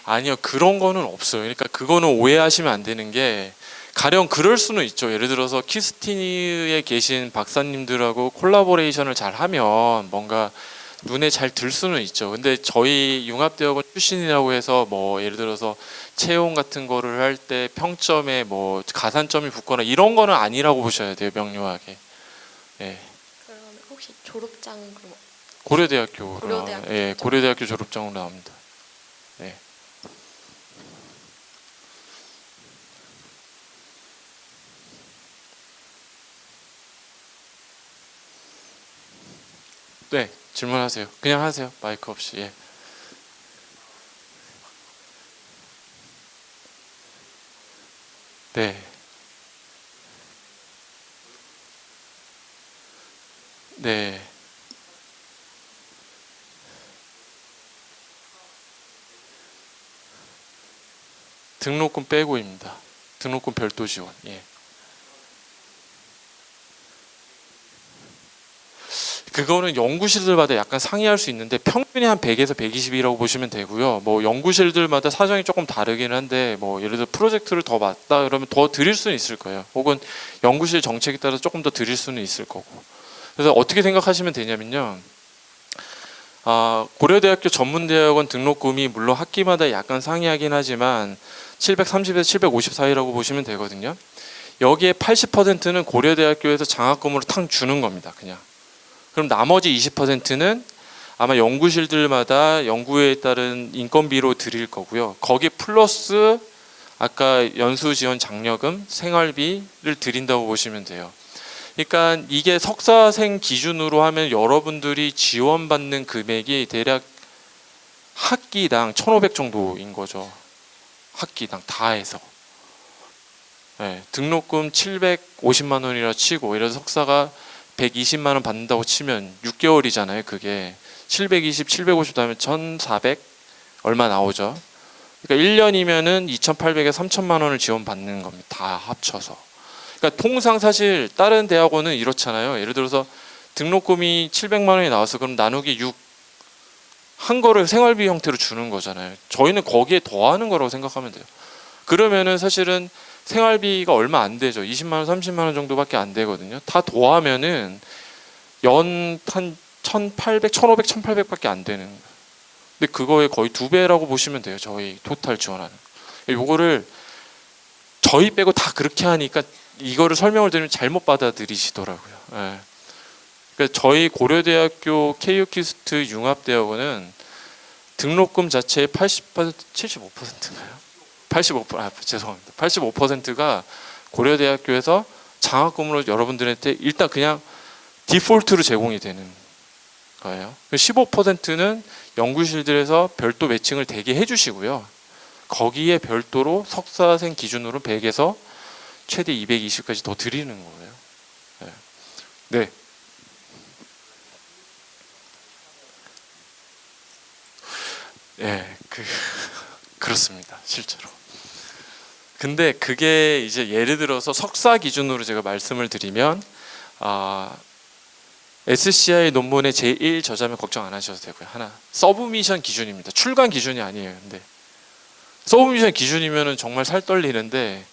아니요, 그런 거는 없어요. 그러니까 그거는 오해하시면 안 되는 게, 가령 그럴 수는 있죠. 예를 들어서 키스티에 계신 박사님들하고 콜라보레이션을 잘 하면 뭔가 눈에 잘 들 수는 있죠. 근데 저희 융합대학원 출신이라고 해서 뭐 예를 들어서 채용 같은 거를 할 때 평점에 뭐 가산점이 붙거나 이런 거는 아니라고 보셔야 돼요. 명료하게. 예. 그러면 혹시 졸업장 그럼 고려대학교, 고려대학교 예, 고려대학교 졸업장으로 나옵니다. 네. 네, 질문하세요. 그냥 하세요. 마이크 없이. 예. 네. 네. 등록금 빼고입니다. 등록금 별도 지원. 예. 그거는 연구실들마다 약간 상이할 수 있는데 평균이 한 100에서 120이라고 보시면 되고요. 뭐 연구실들마다 사정이 조금 다르긴 한데 뭐 예를 들어 프로젝트를 더 맡다 그러면 더 드릴 수는 있을 거예요. 혹은 연구실 정책에 따라서 조금 더 드릴 수는 있을 거고. 그래서 어떻게 생각하시면 되냐면요. 고려대학교 전문대학원 등록금이 물론 학기마다 약간 상이하긴 하지만 730에서 750 사이라고 보시면 되거든요. 여기에 80%는 고려대학교에서 장학금으로 탕 주는 겁니다. 그냥. 그럼 나머지 20%는 아마 연구실들마다 연구에 따른 인건비로 드릴 거고요. 거기 플러스 아까 연수지원 장려금, 생활비를 드린다고 보시면 돼요. 그러니까 이게 석사생 기준으로 하면 여러분들이 지원받는 금액이 대략 학기당 1,500 정도인 거죠. 학기당 다 해서. 네, 등록금 750만 원이라 치고 이래서 석사가 120만 원 받는다고 치면 6개월이잖아요. 그게 720, 750 하면 1,400 얼마 나오죠. 그러니까 1년이면은 2,800에 3,000만 원을 지원받는 겁니다. 다 합쳐서. 그러니까 통상 사실 다른 대학원은 이렇잖아요. 예를 들어서 등록금이 700만 원이 나와서 그럼 나누기 6 한 거를 생활비 형태로 주는 거잖아요. 저희는 거기에 더하는 거라고 생각하면 돼요. 그러면은 사실은 생활비가 얼마 안 되죠. 20만 원, 30만 원 정도밖에 안 되거든요. 다 더하면은 연 한 1,800, 1,500, 1,800밖에 안 되는 거예요. 근데 그거의 거의 2배라고 보시면 돼요. 저희 토탈 지원하는. 요거를 저희 빼고 다 그렇게 하니까 이거를 설명을 드리면 잘못 받아들이시더라고요. 예. 그러니까 저희 고려대학교 KU키스트 융합대학원은 등록금 자체의 80%, 75%인가요? 85%, 죄송합니다. 85%가 고려대학교에서 장학금으로 여러분들한테 일단 그냥 디폴트로 제공이 되는 거예요. 15%는 연구실들에서 별도 매칭을 대게 해주시고요. 거기에 별도로 석사생 기준으로 100에서 최대 220까지 더 드리는 거예요. 네. 네. 네, 그렇습니다. 실제로. 근데 그게 이제 예를 들어서 석사 기준으로 제가 말씀을 드리면 SCI 논문의 제1 저자면 걱정 안 하셔도 되고요. 하나, 서브미션 기준입니다. 출간 기준이 아니에요. 근데 서브미션 기준이면은 정말 살 떨리는데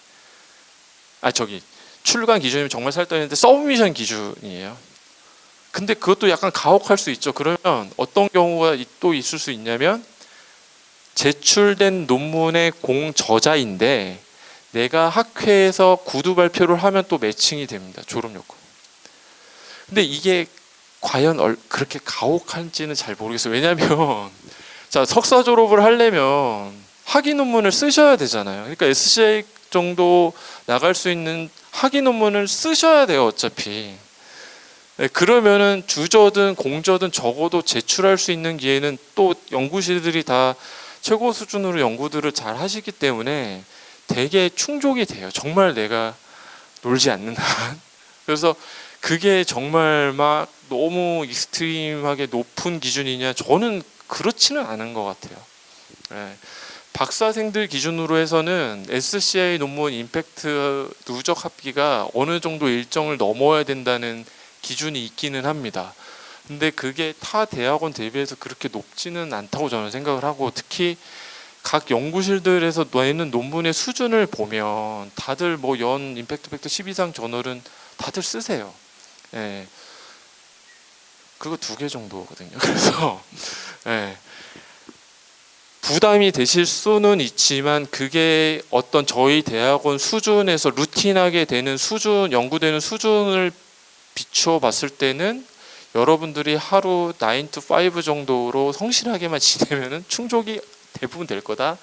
출간 기준이면 정말 살 떨리는데 서브미션 기준이에요. 근데 그것도 약간 가혹할 수 있죠. 그러면 어떤 경우가 또 있을 수 있냐면 제출된 논문의 공저자인데 내가 학회에서 구두 발표를 하면 또 매칭이 됩니다. 졸업 요건. 근데 이게 과연 그렇게 가혹한지는 잘 모르겠어요. 왜냐하면 자, 석사 졸업을 하려면 학위 논문을 쓰셔야 되잖아요. 그러니까 SCI 정도 나갈 수 있는 학위 논문을 쓰셔야 돼요. 어차피. 네, 그러면은 주저든 공저든 적어도 제출할 수 있는 기회는 또 연구실들이 다 최고 수준으로 연구들을 잘 하시기 때문에 되게 충족이 돼요. 정말 내가 놀지 않는 한. 그래서 그게 정말 막 너무 익스트림하게 높은 기준이냐? 저는 그렇지는 않은 것 같아요. 네. 박사생들 기준으로 해서는 SCI 논문 임팩트 누적 합계가 어느 정도 일정을 넘어야 된다는 기준이 있기는 합니다. 근데 그게 타 대학원 대비해서 그렇게 높지는 않다고 저는 생각을 하고, 특히 각 연구실들에서 내는 논문의 수준을 보면 다들 뭐 연 임팩트 팩터 10 이상 저널은 다들 쓰세요. 예. 그거 2개 정도거든요. 그래서 예. 부담이 되실 수는 있지만 그게 어떤 저희 대학원 수준에서 루틴하게 되는 수준, 연구되는 수준을 비추어 봤을 때는 여러분들이 하루 9 to 5 정도로 성실하게만 지내면은 충족이 대부분 될 거다라고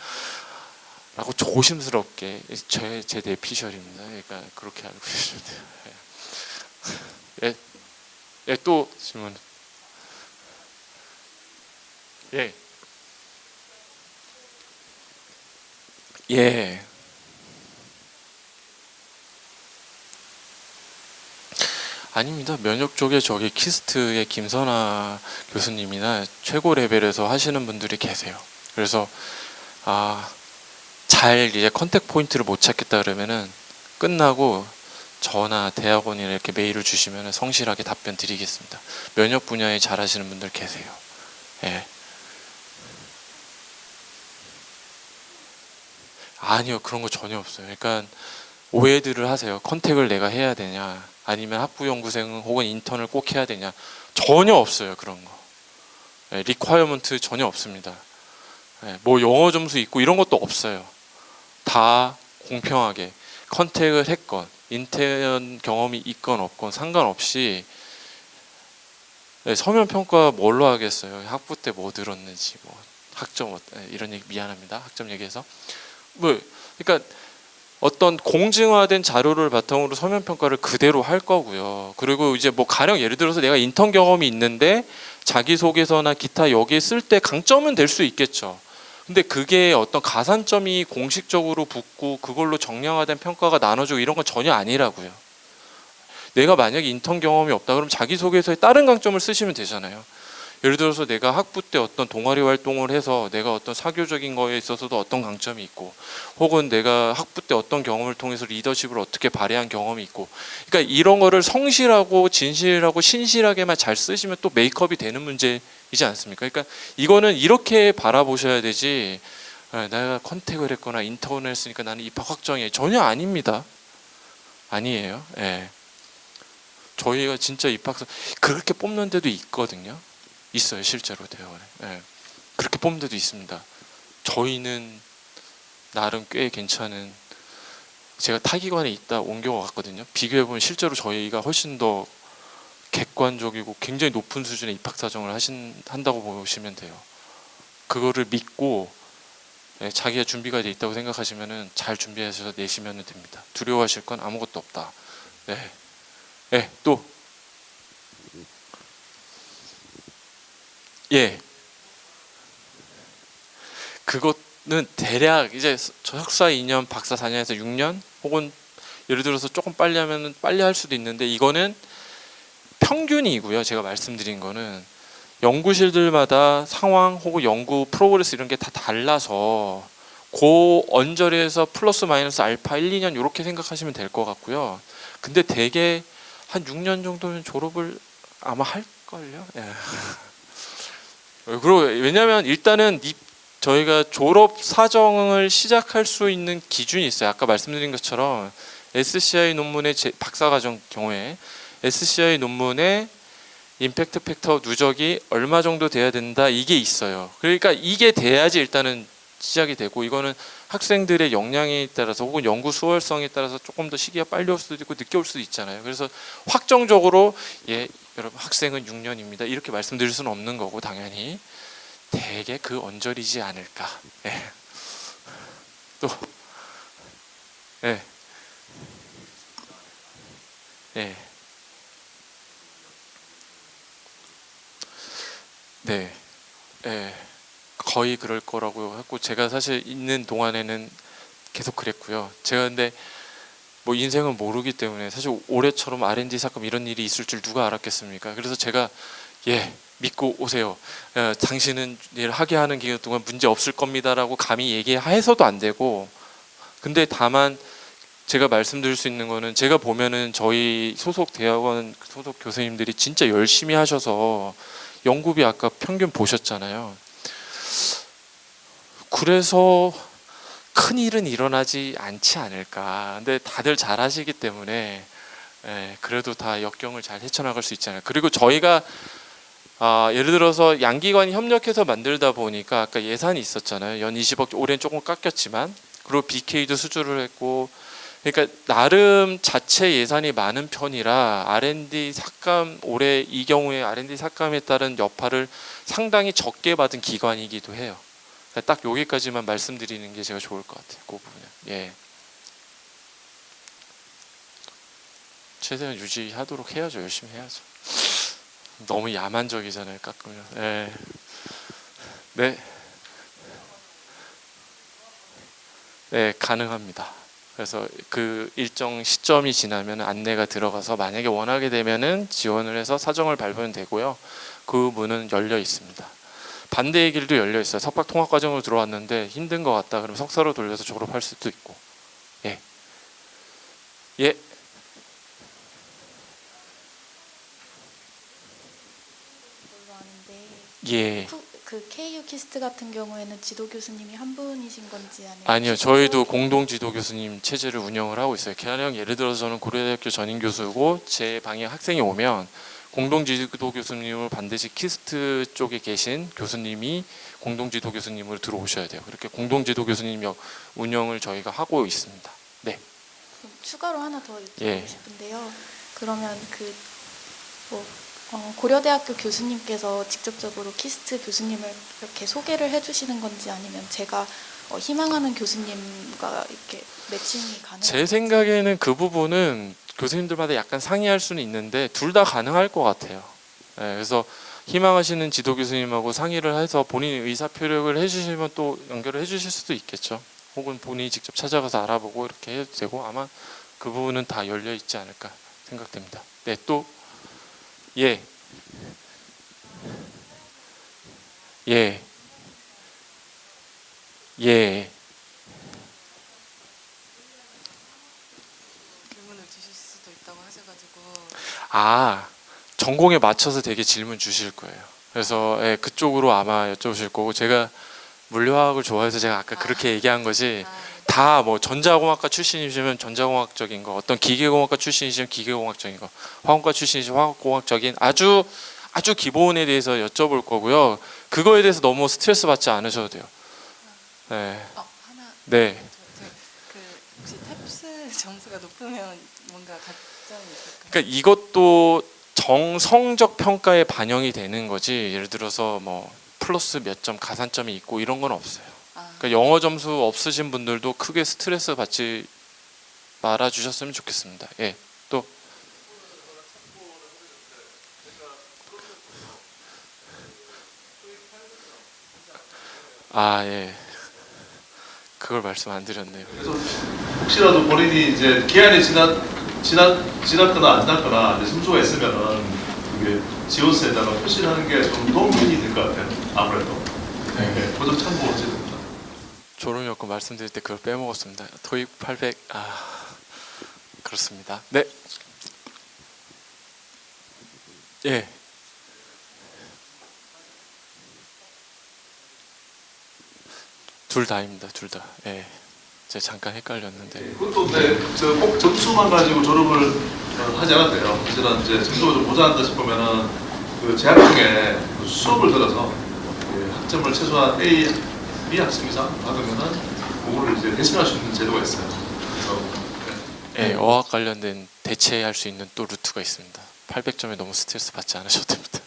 조심스럽게 제 내피셜입니다. 그러니까 그렇게 알고 계시면 돼요. 예, 또 질문. 예. 예. 아닙니다. 면역 쪽에 저기 키스트의 김선아 교수님이나 최고 레벨에서 하시는 분들이 계세요. 그래서 잘 이제 컨택 포인트를 못 찾겠다 그러면은 끝나고 저나 대학원이나 이렇게 메일을 주시면 성실하게 답변 드리겠습니다. 면역 분야에 잘하시는 분들 계세요. 예. 아니요, 그런 거 전혀 없어요. 그러니까 오해들을 하세요. 컨택을 내가 해야 되냐, 아니면 학부 연구생 혹은 인턴을 꼭 해야 되냐. 전혀 없어요, 그런 거. 예, 리ኳ어먼트 전혀 없습니다. 예, 뭐 영어 점수 있고 이런 것도 없어요. 다 공평하게 컨택을 했건 인턴 경험이 있건 없건 상관없이 서면 평가 뭘로 하겠어요? 학부 때 뭐 들었는지, 뭐 학점 이런 얘기 미안합니다. 학점 얘기해서 뭐 그러니까 어떤 공증화된 자료를 바탕으로 서면 평가를 그대로 할 거고요. 그리고 이제 뭐 가령 예를 들어서 내가 인턴 경험이 있는데 자기소개서나 기타 여기에 쓸 때 강점은 될 수 있겠죠. 근데 그게 어떤 가산점이 공식적으로 붙고 그걸로 정량화된 평가가 나눠지고 이런 건 전혀 아니라고요. 내가 만약에 인턴 경험이 없다 그러면 자기소개서에 다른 강점을 쓰시면 되잖아요. 예를 들어서 내가 학부 때 어떤 동아리 활동을 해서 내가 어떤 사교적인 거에 있어서도 어떤 강점이 있고, 혹은 내가 학부 때 어떤 경험을 통해서 리더십을 어떻게 발휘한 경험이 있고, 그러니까 이런 거를 성실하고 진실하고 신실하게만 잘 쓰시면 또 메이크업이 되는 문제이지 않습니까? 그러니까 이거는 이렇게 바라보셔야 되지, 내가 컨택을 했거나 인턴을 했으니까 나는 입학 확정이에요. 전혀 아닙니다. 아니에요. 예. 저희가 진짜 입학서 그렇게 뽑는 데도 있거든요. 있어요, 실제로 대학원에. 예. 그렇게 뽑는 데도 있습니다. 저희는 나름 꽤 괜찮은, 제가 타기관에 있다 옮겨갔거든요. 비교해보면 실제로 저희가 훨씬 더 객관적이고 굉장히 높은 수준의 입학사정을 한다고 보시면 돼요. 그거를 믿고 자기가 준비가 돼 있다고 생각하시면 잘 준비하셔서 내시면 됩니다. 두려워하실 건 아무것도 없다. 네. 네, 또 예. 그것은 대략 이제 석사 2년, 박사 4년에서 6년, 혹은 예를 들어서 조금 빨리 하면은 빨리 할 수도 있는데, 이거는 평균이고요. 제가 말씀드린 거는 연구실들마다 상황 혹은 연구 프로그레스 이런 게 다 달라서 그 언저리에서 플러스 마이너스 알파 1, 2년 이렇게 생각하시면 될 것 같고요. 근데 대개 한 6년 정도면 졸업을 아마 할걸요. 예. 그리고 왜냐하면 일단은 저희가 졸업 사정을 시작할 수 있는 기준이 있어요. 아까 말씀드린 것처럼 SCI 논문의 박사과정 경우에 SCI 논문의 임팩트 팩터 누적이 얼마 정도 돼야 된다, 이게 있어요. 그러니까 이게 돼야지 일단은 시작이 되고, 이거는 학생들의 역량에 따라서 혹은 연구 수월성에 따라서 조금 더 시기가 빨리 올 수도 있고 늦게 올 수도 있잖아요. 그래서 확정적으로 여러분 학생은 6년입니다 이렇게 말씀드릴 수는 없는 거고, 당연히 대개 그 언저리지 않을까. 예. 또 예. 예. 네. 예. 거의 그럴 거라고 했고, 제가 사실 있는 동안에는 계속 그랬고요. 제가 근데 뭐 인생은 모르기 때문에 사실 올해처럼 R&D 사건 이런 일이 있을 줄 누가 알았겠습니까? 그래서 제가 믿고 오세요. 당신은 일 하게 하는 기간 동안 문제 없을 겁니다라고 감히 얘기해서도 안 되고, 근데 다만 제가 말씀드릴 수 있는 거는, 제가 보면은 저희 소속 대학원 소속 교수님들이 진짜 열심히 하셔서 연구비 아까 평균 보셨잖아요. 그래서 큰 일은 일어나지 않지 않을까. 근데 다들 잘 하시기 때문에 그래도 다 역경을 잘 헤쳐나갈 수 있잖아요. 그리고 저희가 예를 들어서 양기관이 협력해서 만들다 보니까 아까 예산이 있었잖아요. 연 20억, 올해는 조금 깎였지만, 그리고 BK도 수주를 했고, 그러니까 나름 자체 예산이 많은 편이라 R&D 삭감, 올해 이 경우에 R&D 삭감에 따른 여파를 상당히 적게 받은 기관이기도 해요. 그러니까 딱 여기까지만 말씀드리는 게 제가 좋을 것 같아요. 그 부분은. 예. 최대한 유지하도록 해야죠. 열심히 해야죠. 너무 야만적이잖아요, 깎으면. 예. 네. 네, 가능합니다. 그래서 그 일정 시점이 지나면 안내가 들어가서 만약에 원하게 되면은 지원을 해서 사정을 밟으면 되고요. 그 문은 열려 있습니다. 반대의 길도 열려 있어요. 석박 통합 과정으로 들어왔는데 힘든 것 같다. 그럼 석사로 돌려서 졸업할 수도 있고. 예. 예. 걸로 아는데 예. 그 KU 키스트 같은 경우에는 지도 교수님이 한 분이신 건지 아니면 아니요, 저희도 공동 지도 교수님 체제를 운영을 하고 있어요. 가령 예를 들어서 저는 고려대학교 전임 교수고 제 방에 학생이 오면 공동 지도 교수님을 반드시 키스트 쪽에 계신 교수님이 공동 지도 교수님으로 들어오셔야 돼요. 그렇게 공동 지도 교수님 운영을 저희가 하고 있습니다. 네. 추가로 하나 더 여쭤보고 예. 싶은데요. 그러면 고려대학교 교수님께서 직접적으로 키스트 교수님을 이렇게 소개를 해주시는 건지 아니면 제가 희망하는 교수님과 이렇게 매칭이 가능한지. 제 생각에는 그 부분은 교수님들마다 약간 상의할 수는 있는데 둘 다 가능할 것 같아요. 네, 그래서 희망하시는 지도 교수님하고 상의를 해서 본인 의사 표력을 해주시면 또 연결을 해주실 수도 있겠죠. 혹은 본인이 직접 찾아가서 알아보고 이렇게 해도 되고 아마 그 부분은 다 열려 있지 않을까 생각됩니다. 네, 또 예. 예. 예. 질문을 주실 수도 있다고 하셔가지고 아, 전공에 맞춰서 되게 질문 주실 거예요. 그래서 예, 그쪽으로 아마 여쭤보실 거고 제가 물리화학을 좋아해서 제가 아까 그렇게 얘기한 거지 다 뭐 전자공학과 출신이시면 전자공학적인 거, 어떤 기계공학과 출신이시면 기계공학적인 거, 화학과 출신이시면 화학공학적인 아주 기본에 대해서 여쭤볼 거고요. 그거에 대해서 너무 스트레스 받지 않으셔도 돼요. 네. 하나 네. 그 혹시 탭스 점수가 높으면 뭔가 가점이 있을까요? 그러니까 이것도 성적 평가에 반영이 되는 거지. 예를 들어서 뭐 플러스 몇 점 가산점이 있고 이런 건 없어요. 그러니까 영어 점수 없으신 분들도 크게 스트레스 받지 말아 주셨으면 좋겠습니다. 예. 또 예. 그걸 말씀 안 드렸네요. 그래서 혹시라도 본인이 이제 기한이 지났거나 안 지났거나 이제 점수가 있으면은 그게 지원서에다가 표시를 하는 게 좀 도움이 될 것 같아요. 아무래도. 네. 그것도 참고로 됩니다. 졸업 요건 말씀드릴 때 그걸 빼먹었습니다. 토익 800 그렇습니다. 네. 예. 둘 다입니다. 둘 다. 예. 제가 잠깐 헷갈렸는데. 그것도 꼭 점수만 가지고 졸업을 하지 않아도 돼요. 사실은 이제 점수가 좀 모자란다 싶으면은 그 재학 중에 그 수업을 들어서 학점을 최소한 A, B 학점 이상 받으면은 그거를 이제 대신할 수 있는 제도가 있어요. 그래서 예, 어학 관련된 대체할 수 있는 또 루트가 있습니다. 800점에 너무 스트레스 받지 않으셔도 됩니다.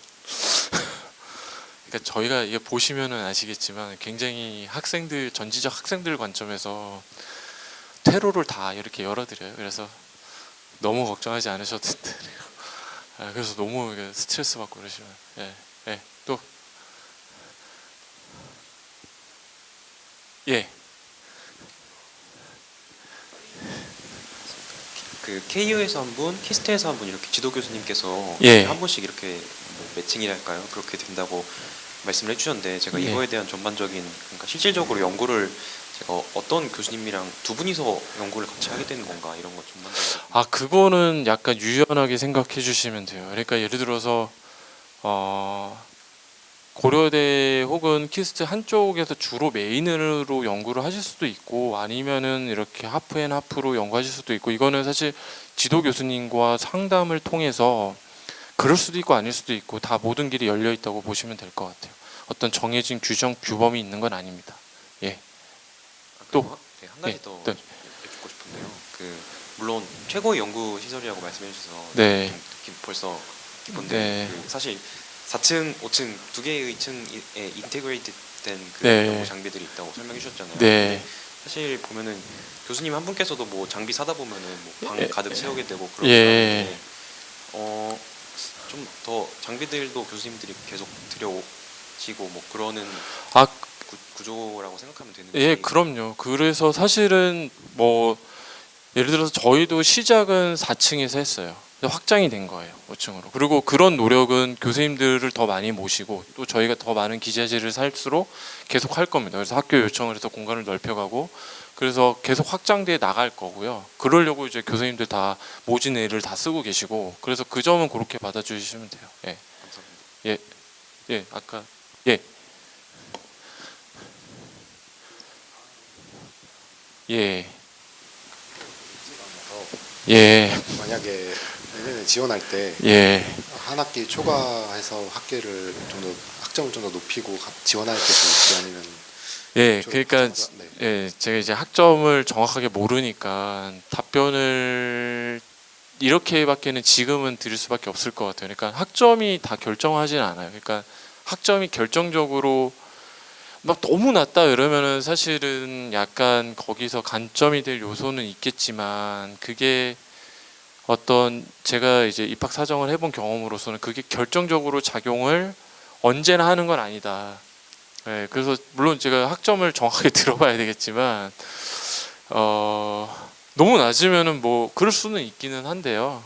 그러니까 저희가 이게 보시면은 아시겠지만 굉장히 전지적 학생들 관점에서 퇴로를 다 이렇게 열어드려요. 그래서 너무 걱정하지 않으셔도 된다. 그래서 너무 스트레스 받고 그러시면 또 예. 그 KU에서 한 분, 키스트에서 한 분 이렇게 지도 교수님께서 예. 한 분씩 이렇게 뭐 매칭이랄까요? 그렇게 된다고 말씀을 해주셨는데 제가 예. 이거에 대한 전반적인 그러니까 실질적으로 연구를 제가 어떤 교수님이랑 두 분이서 연구를 같이 하게 되는 건가 이런 것 전반적으로 그거는 약간 유연하게 생각해 주시면 돼요. 그러니까 예를 들어서 고려대 혹은 키스트 한쪽에서 주로 메인으로 연구를 하실 수도 있고 아니면은 이렇게 하프앤 하프로 연구하실 수도 있고 이거는 사실 지도 교수님과 상담을 통해서 그럴 수도 있고 아닐 수도 있고 다 모든 길이 열려 있다고 보시면 될 것 같아요. 어떤 정해진 규범이 있는 건 아닙니다. 예. 또 한 가지 예, 더 네. 여쭙고 싶은데요. 물론 최고의 연구 시설이라고 말씀해 주셔서 네. 좀 벌써 기쁜데 네. 사실 4층, 5층 두 개의 층에 인테그레이트 된 네. 연구 장비들이 있다고 설명해 주셨잖아요. 네. 근데 사실 보면은 교수님 한 분께서도 뭐 장비 사다 보면은 뭐 방 예. 가득 채우게 되고 그런 예. 좀 더 장비들도 교수님들이 계속 갇히고 뭐 그러는 아, 구조라고 생각하면 되는지. 예, 그럼요. 그래서 사실은 뭐 예를 들어서 저희도 시작은 4층에서 했어요. 근데 확장이 된 거예요, 5층으로. 그리고 그런 노력은 교수님들을 더 많이 모시고 또 저희가 더 많은 기자재를 살수록 계속 할 겁니다. 그래서 학교 요청을 해서 공간을 넓혀가고 그래서 계속 확장돼 나갈 거고요. 그러려고 이제 교수님들 다 모진 애를 다 쓰고 계시고 그래서 그 점은 그렇게 받아주시면 돼요. 예, 감사합니다. 예, 아까 예, 예, 예, 만약에 내년에 지원할 때 예. 한 학기 초과해서 학계를 좀 더 학점을 좀 더 높이고 지원할 게 좋을지 아니면 예, 저- 그러니까 네. 예, 제가 이제 학점을 정확하게 모르니까 답변을 이렇게밖에는 지금은 드릴 수밖에 없을 것 같아요. 그러니까 학점이 다 결정하진 않아요. 그러니까 학점이 결정적으로 막 너무 낮다 이러면은 사실은 약간 거기서 간점이 될 요소는 있겠지만 그게 어떤 제가 이제 입학 사정을 해본 경험으로서는 그게 결정적으로 작용을 언제나 하는 건 아니다. 네, 그래서 물론 제가 학점을 정확하게 들어봐야 되겠지만 너무 낮으면은 뭐 그럴 수는 있기는 한데요.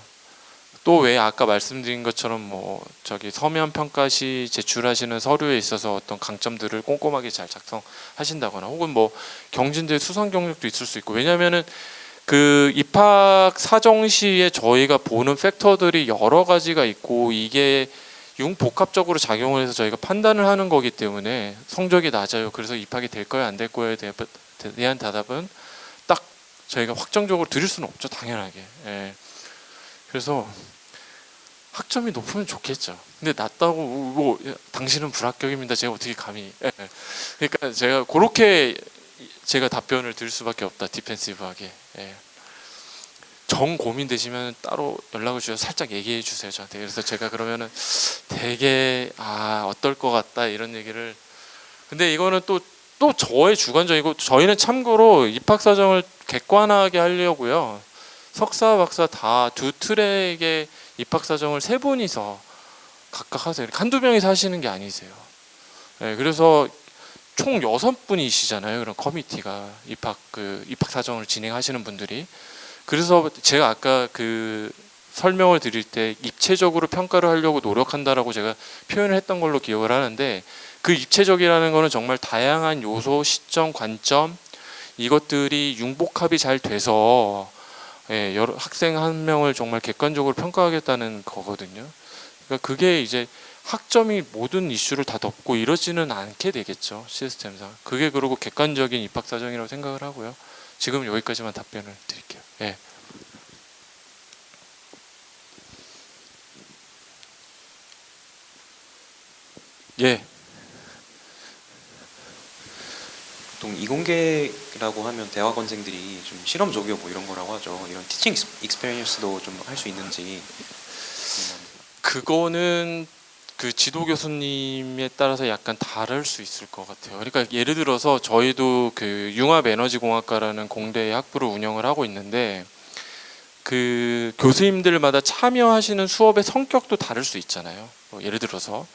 또 왜 아까 말씀드린 것처럼 뭐 저기 서면 평가 시 제출하시는 서류에 있어서 어떤 강점들을 꼼꼼하게 잘 작성하신다거나 혹은 뭐 경진대 수상 경력도 있을 수 있고 왜냐면은 그 입학 사정 시에 저희가 보는 팩터들이 여러 가지가 있고 이게 융복합적으로 작용을 해서 저희가 판단을 하는 거기 때문에 성적이 낮아요. 그래서 입학이 될 거야 안 될 거에 대한 대답은 딱 저희가 확정적으로 드릴 수는 없죠. 당연하게. 예. 그래서 학점이 높으면 좋겠죠. 근데 낮다고 뭐 당신은 불합격입니다. 제가 어떻게 감히. 예. 그러니까 제가 그렇게 제가 답변을 드릴 수밖에 없다. 디펜시브하게. 예. 정 고민되시면 따로 연락을 주셔서 살짝 얘기해 주세요 저한테. 그래서 제가 그러면은 되게 어떨 것 같다 이런 얘기를. 근데 이거는 또 저의 주관적이고 저희는 참고로 입학 사정을 객관하게 하려고요. 석사 박사 다 두 트랙의 입학 사정을 세 분이서 각각 하세요. 한두 명이서 하시는 게 아니세요. 네, 그래서 총 6분이시잖아요. 그런 커미티가 입학 사정을 진행하시는 분들이. 그래서 제가 아까 그 설명을 드릴 때 입체적으로 평가를 하려고 노력한다라고 제가 표현을 했던 걸로 기억을 하는데 그 입체적이라는 거는 정말 다양한 요소, 시점, 관점 이것들이 융복합이 잘 돼서 여러 학생 한 명을 정말 객관적으로 평가하겠다는 거거든요. 그러니까 그게 이제 학점이 모든 이슈를 다 덮고 이러지는 않게 되겠죠. 시스템상. 그게 그리고 객관적인 입학 사정이라고 생각을 하고요. 지금 여기까지만 답변을 드릴게요. 예. 예. 보통 이공계라고 하면 대학원생들이 좀 실험적이고 뭐 이런 거라고 하죠. 이런 티칭 익스페리언스도 좀 할 수 있는지. 그거는 그 지도 교수님에 따라서 약간 다를 수 있을 것 같아요. 그러니까 예를 들어서 저희도 그 융합에너지공학과라는 공대의 학부를 운영을 하고 있는데 그 교수님들마다 참여하시는 수업의 성격도 다를 수 있잖아요. 예를 들어서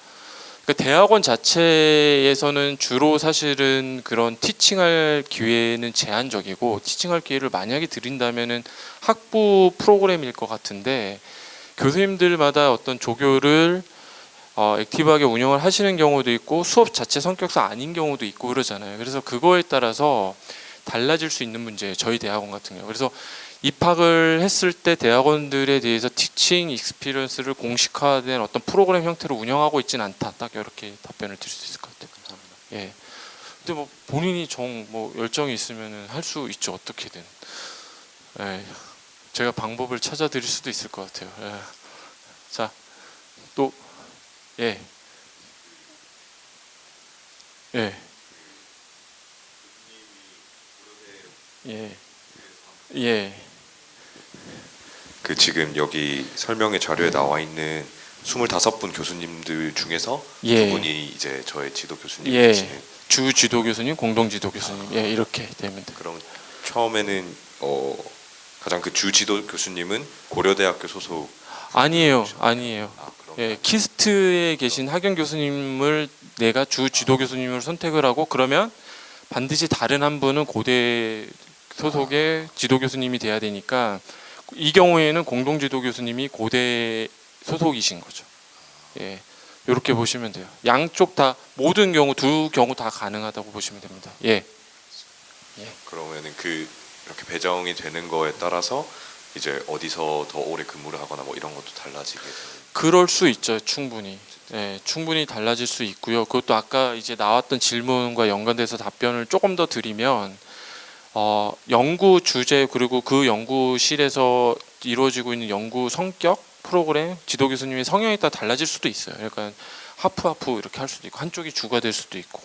그러니까 대학원 자체에서는 주로 사실은 그런 티칭할 기회는 제한적이고 티칭할 기회를 만약에 드린다면은 학부 프로그램일 것 같은데 교수님들마다 어떤 조교를 액티브하게 운영을 하시는 경우도 있고 수업 자체 성격상 아닌 경우도 있고 그러잖아요. 그래서 그거에 따라서 달라질 수 있는 문제예요. 저희 대학원 같은 경우. 그래서 입학을 했을 때 대학원들에 대해서 티칭 익스피리언스를 공식화된 어떤 프로그램 형태로 운영하고 있지는 않다. 딱 이렇게 답변을 드릴 수 있을 것 같아요. 감사합니다. 예. 근데 뭐 본인이 열정이 있으면은 할 수 있죠. 어떻게든. 예. 제가 방법을 찾아 드릴 수도 있을 것 같아요. 예. 자, 또 예. 예. 예. 예. 그 지금 여기 설명의 자료에 나와 있는 25분 교수님들 중에서 예. 두 분이 이제 저의 지도 예. 교수님이시네요. 주 지도 교수님, 공동 지도 교수님. 예, 이렇게 되면 돼요. 그럼 처음에는 가장 그 주 지도 교수님은 고려대학교 소속 아니에요. 아니에요. 그럼 예, 키스트에 계신 학연 교수님을 내가 주 지도 교수님을 선택을 하고 그러면 반드시 다른 한 분은 고대 소속의 지도 교수님이 돼야 되니까 이 경우에는 공동 지도 교수님이 고대 소속이신 거죠. 예. 이렇게 보시면 돼요. 양쪽 다 모든 경우 두 경우 다 가능하다고 보시면 됩니다. 예. 그러면은 그 이렇게 배정이 되는 거에 따라서 이제 어디서 더 오래 근무를 하거나 뭐 이런 것도 달라지게 돼요. 그럴 수 있죠. 충분히. 예, 충분히 달라질 수 있고요. 그것도 아까 이제 나왔던 질문과 연관돼서 답변을 조금 더 드리면 연구 주제 그리고 그 연구실에서 이루어지고 있는 연구 성격, 프로그램, 지도 교수님의 성향에 따라 달라질 수도 있어요. 그러니까 하프 이렇게 할 수도 있고 한쪽이 주가 될 수도 있고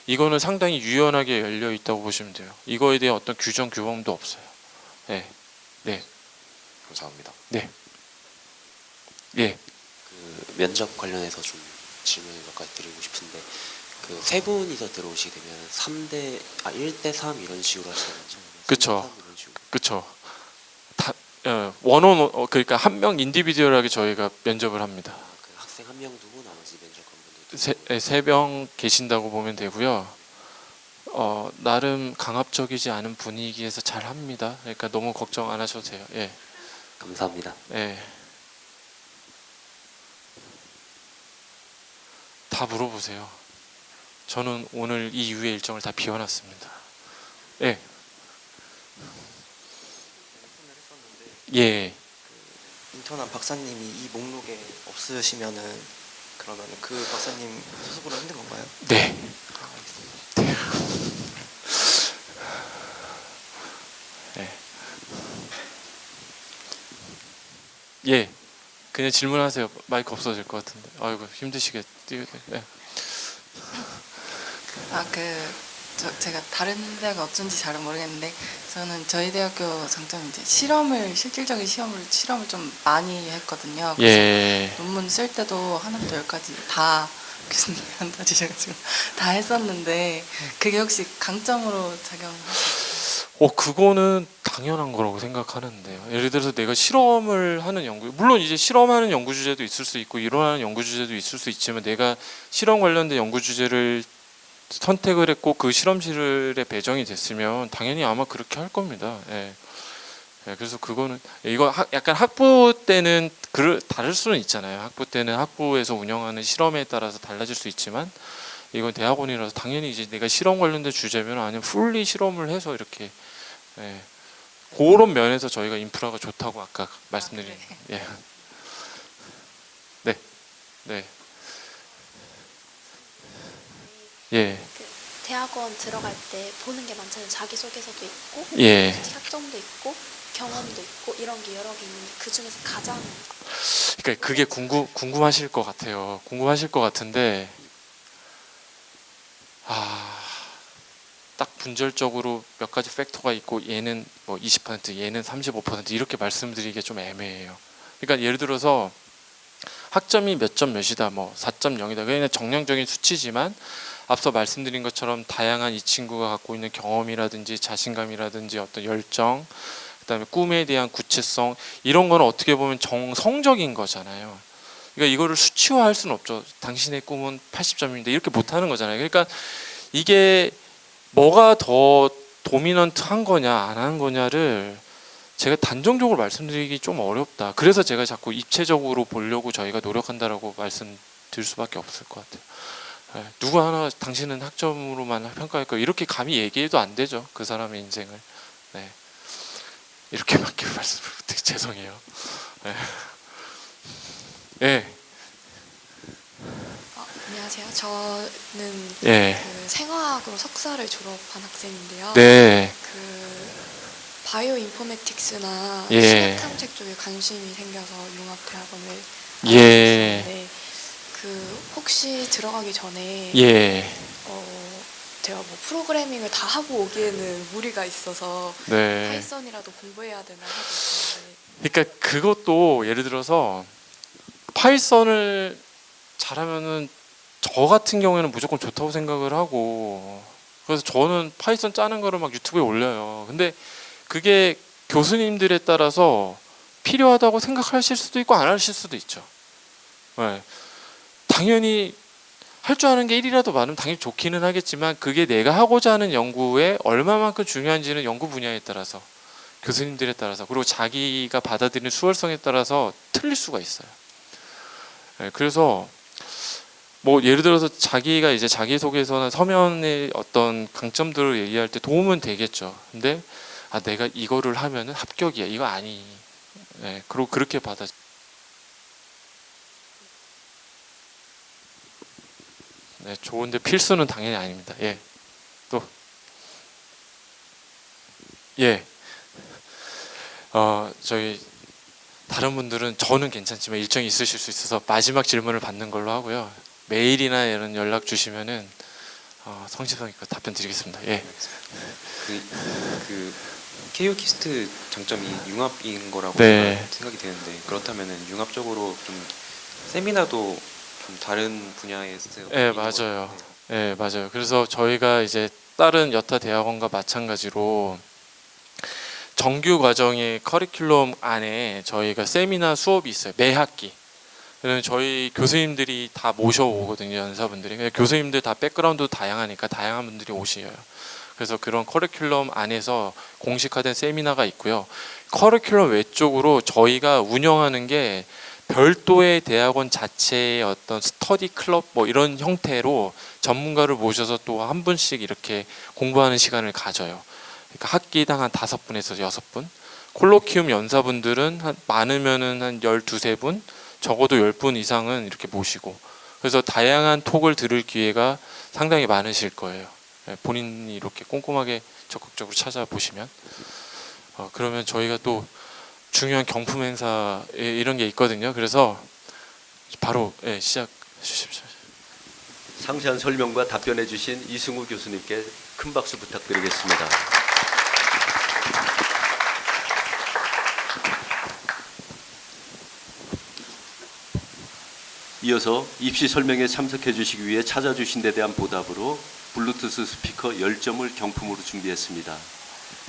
이거는 상당히 유연하게 열려 있다고 보시면 돼요. 이거에 대한 어떤 규정 규범도 없어요. 네, 네, 감사합니다. 네, 예. 그 면접 관련해서 좀 질문을 몇 가지 드리고 싶은데 그 세 분이서 들어오시게 되면 1대 3 이런 식으로 하시는 거죠? 그쵸. 그렇죠. 다 원온 그러니까 한 명 인디비듀얼하게 저희가 면접을 합니다. 그 학생 한 명 두고 나머지 면접관분들 세 명 계신다고 보면 되고요. 나름 강압적이지 않은 분위기에서 잘 합니다. 그러니까 너무 걱정 안 하셔도 돼요. 예. 감사합니다. 예. 다 물어보세요. 저는 오늘 이 이후의 일정을 다 비워놨습니다. 예. 예. 인턴한 박사님이 이 목록에 없으시면은 그러면 그 박사님 소속으로 힘든 건가요? 네. 네. 예. 그냥 질문하세요. 마이크 없어질 것 같은데. 아이고 힘드시겠. 예. 제가 다른 대학은 어쩐지 잘은 모르겠는데 저는 저희 대학교 장점이 이제 실질적인 실험을 좀 많이 했거든요. 그래서 예. 논문 쓸 때도 하나부터 열까지 다 교수님이 한다 주셔가지고 다 했었는데 그게 혹시 강점으로 작용하실까요? 그거는 당연한 거라고 생각하는데요. 예를 들어서 내가 실험을 하는 물론 이제 실험하는 연구 주제도 있을 수 있고 일어나는 연구 주제도 있을 수 있지만 내가 실험 관련된 연구 주제를 선택을 했고 그 실험실에 배정이 됐으면 당연히 아마 그렇게 할 겁니다. 예. 예, 그래서 그거는 이거 약간 학부 때는 다를 수는 있잖아요. 학부 때는 학부에서 운영하는 실험에 따라서 달라질 수 있지만 이건 대학원이라서 당연히 이제 내가 실험 관련된 주제면 아니면 풀리 실험을 해서 이렇게 예. 그런 면에서 저희가 인프라가 좋다고 아까 말씀드린 예. 네. 네. 예. 그 대학원 들어갈 때 보는 게 많잖아요. 자기소개서도 있고, 예. 학점도 있고, 경험도 있고 이런 게 여러 개 있는데 그 중에서 가장 그러니까 그게 궁금하실 것 같아요. 궁금하실 것 같은데 딱 분절적으로 몇 가지 팩터가 있고 얘는 뭐 20% 얘는 35% 이렇게 말씀드리기 좀 애매해요. 그러니까 예를 들어서 학점이 몇 점 몇이다 뭐 4.0이다 그냥 정량적인 수치지만 앞서 말씀드린 것처럼 다양한 이 친구가 갖고 있는 경험이라든지 자신감이라든지 어떤 열정 그다음에 꿈에 대한 구체성 이런 거는 어떻게 보면 정성적인 거잖아요. 그러니까 이거를 수치화할 수는 없죠. 당신의 꿈은 80점인데 이렇게 못하는 거잖아요. 그러니까 이게 뭐가 더 도미넌트한 거냐 안 한 거냐를 제가 단정적으로 말씀드리기 좀 어렵다. 그래서 제가 자꾸 입체적으로 보려고 저희가 노력한다라고 말씀드릴 수밖에 없을 것 같아요. 네, 누구 하나 당신은 학점으로만 평가할 거예요. 이렇게 감히 얘기해도 안 되죠. 그 사람의 인생을. 네. 이렇게밖에 말씀을 못해 죄송해요. 네. 네. 안녕하세요. 저는 예. 그 생화학으로 석사를 졸업한 학생인데요. 네. 그 바이오 인포메틱스나 예. 신약 탐색 쪽에 관심이 생겨서 융합대학원을 예. 네. 그 혹시 들어가기 전에 예. 제가 뭐 프로그래밍을 다 하고 오기에는 무리가 있어서 네. 파이썬이라도 공부해야 되나 하고 있었는데 그러니까 그것도 예를 들어서 파이썬을 잘하면은 저 같은 경우에는 무조건 좋다고 생각을 하고 그래서 저는 파이썬 짜는 거를 막 유튜브에 올려요. 근데 그게 교수님들에 따라서 필요하다고 생각하실 수도 있고 안 하실 수도 있죠. 네. 당연히 할 줄 아는 게 1이라도 많으면 당연히 좋기는 하겠지만 그게 내가 하고자 하는 연구에 얼마만큼 중요한지는 연구 분야에 따라서 교수님들에 따라서 그리고 자기가 받아들이는 수월성에 따라서 틀릴 수가 있어요. 그래서 뭐 예를 들어서 자기가 이제 자기소개서나 서면의 어떤 강점들을 얘기할 때 도움은 되겠죠. 근데 내가 이거를 하면은 합격이야. 이거 아니. 그리고 그렇게 받아. 네, 좋은데 필수는 당연히 아닙니다. 예. 또. 예. 저희 다른 분들은 저는 괜찮지만 일정이 있으실 수 있어서 마지막 질문을 받는 걸로 하고요. 메일이나 이런 연락 주시면은 성심성의껏 답변 드리겠습니다. 예. 그 KU 키스트 장점이 융합인 거라고 네. 생각이 되는데 그렇다면은 융합적으로 좀 세미나도 좀 다른 분야에서 네, 맞아요. 네, 맞아요. 그래서 저희가 이제 다른 여타 대학원과 마찬가지로 정규 과정의 커리큘럼 안에 저희가 세미나 수업이 있어요. 매 학기. 그러면 저희 교수님들이 다 모셔오거든요. 연사분들이. 교수님들 다 백그라운드도 다양하니까 다양한 분들이 오셔요. 그래서 그런 커리큘럼 안에서 공식화된 세미나가 있고요. 커리큘럼 외적으로 저희가 운영하는 게 별도의 대학원 자체의 어떤 스터디 클럽 뭐 이런 형태로 전문가를 모셔서 또 한 분씩 이렇게 공부하는 시간을 가져요. 그러니까 학기당 한 5분에서 6분. 콜로키움 연사분들은 많으면은 한 12~13분, 적어도 10분 이상은 이렇게 모시고. 그래서 다양한 톡을 들을 기회가 상당히 많으실 거예요. 본인이 이렇게 꼼꼼하게 적극적으로 찾아보시면. 그러면 저희가 또 중요한 경품 행사 이런 게 있거든요. 그래서 바로 시작 주십시오. 상세한 설명과 답변해 주신 이승우 교수님께 큰 박수 부탁드리겠습니다. 이어서 입시 설명에 참석해 주시기 위해 찾아주신 데 대한 보답으로 블루투스 스피커 10점을 경품으로 준비했습니다.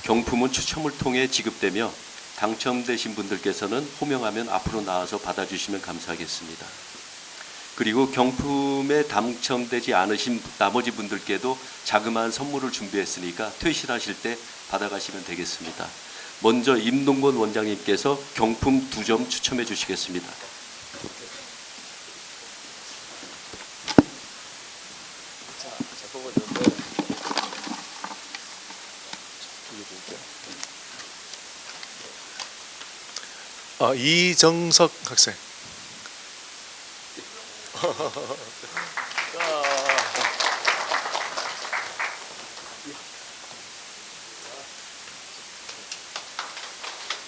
경품은 추첨을 통해 지급되며 당첨되신 분들께서는 호명하면 앞으로 나와서 받아주시면 감사하겠습니다. 그리고 경품에 당첨되지 않으신 나머지 분들께도 자그마한 선물을 준비했으니까 퇴실하실 때 받아가시면 되겠습니다. 먼저 임동건 원장님께서 경품 2점 추첨해 주시겠습니다. 이정석 학생.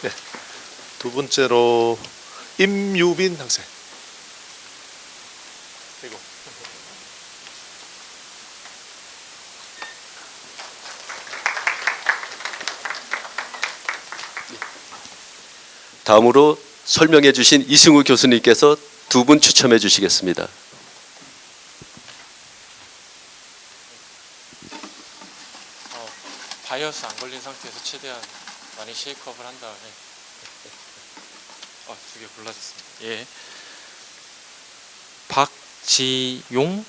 네. 두 번째로 임유빈 학생. 그리고 다음으로 설명해 주신 이승우 교수님께서 2분 추첨해 주시겠습니다. 바이어스 안 걸린 상태에서 최대한 많이 쉐이크업을 한 다음에 2개 골라줬습니다. 예. 박지용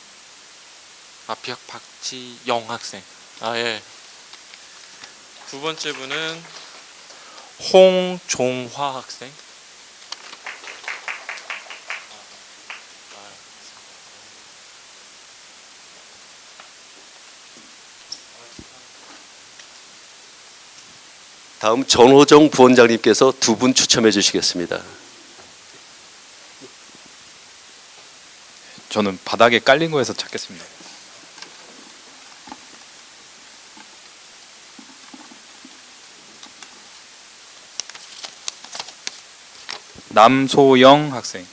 앞이학 박지영 학생. 예. 두 번째 분은 홍종화 학생. 다음 전호정 부원장님께서 2분 추첨해 주시겠습니다. 저는 바닥에 깔린 거에서 찾겠습니다. 남소영 학생.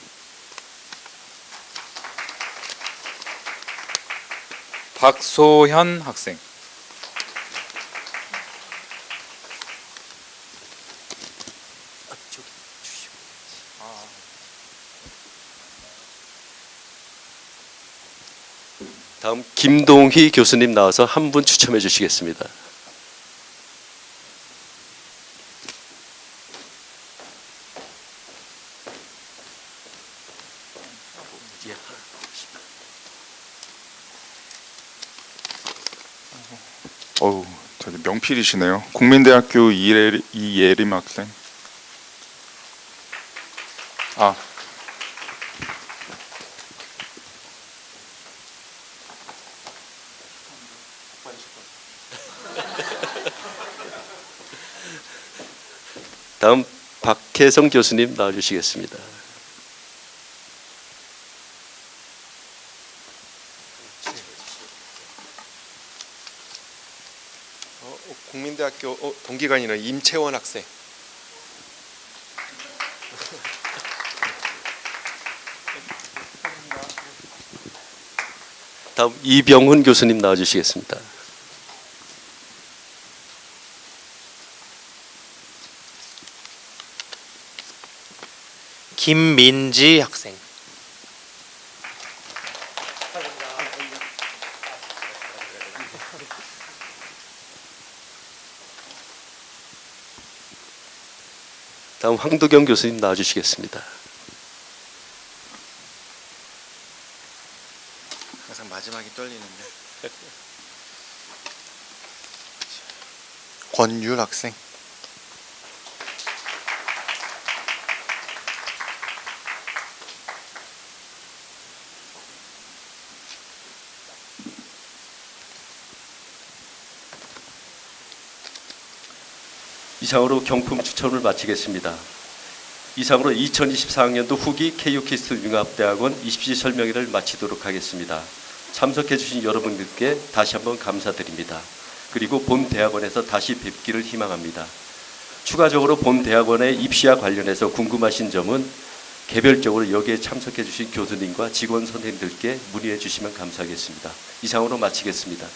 박소현 학생. 다음 김동희 교수님 나와서 한 분 추첨해 주시겠습니다. 어우, 다들 명필이시네요. 국민대학교 이예림 학생. 아, 다음 박혜성 교수님 나와주시겠습니다. 국민대학교 동기간이는 임채원 학생. 다음 이병훈 교수님 나와주시겠습니다. 김민지 학생. 다음 황도경 교수님 나와주시겠습니다. 항상 마지막이 떨리는데. 권율 학생. 이상으로 경품 추첨을 마치겠습니다. 이상으로 2024학년도 후기 KU키스트 융합대학원 입시 설명회를 마치도록 하겠습니다. 참석해 주신 여러분들께 다시 한번 감사드립니다. 그리고 본 대학원에서 다시 뵙기를 희망합니다. 추가적으로 본 대학원의 입시와 관련해서 궁금하신 점은 개별적으로 여기에 참석해 주신 교수님과 직원 선생님들께 문의해 주시면 감사하겠습니다. 이상으로 마치겠습니다.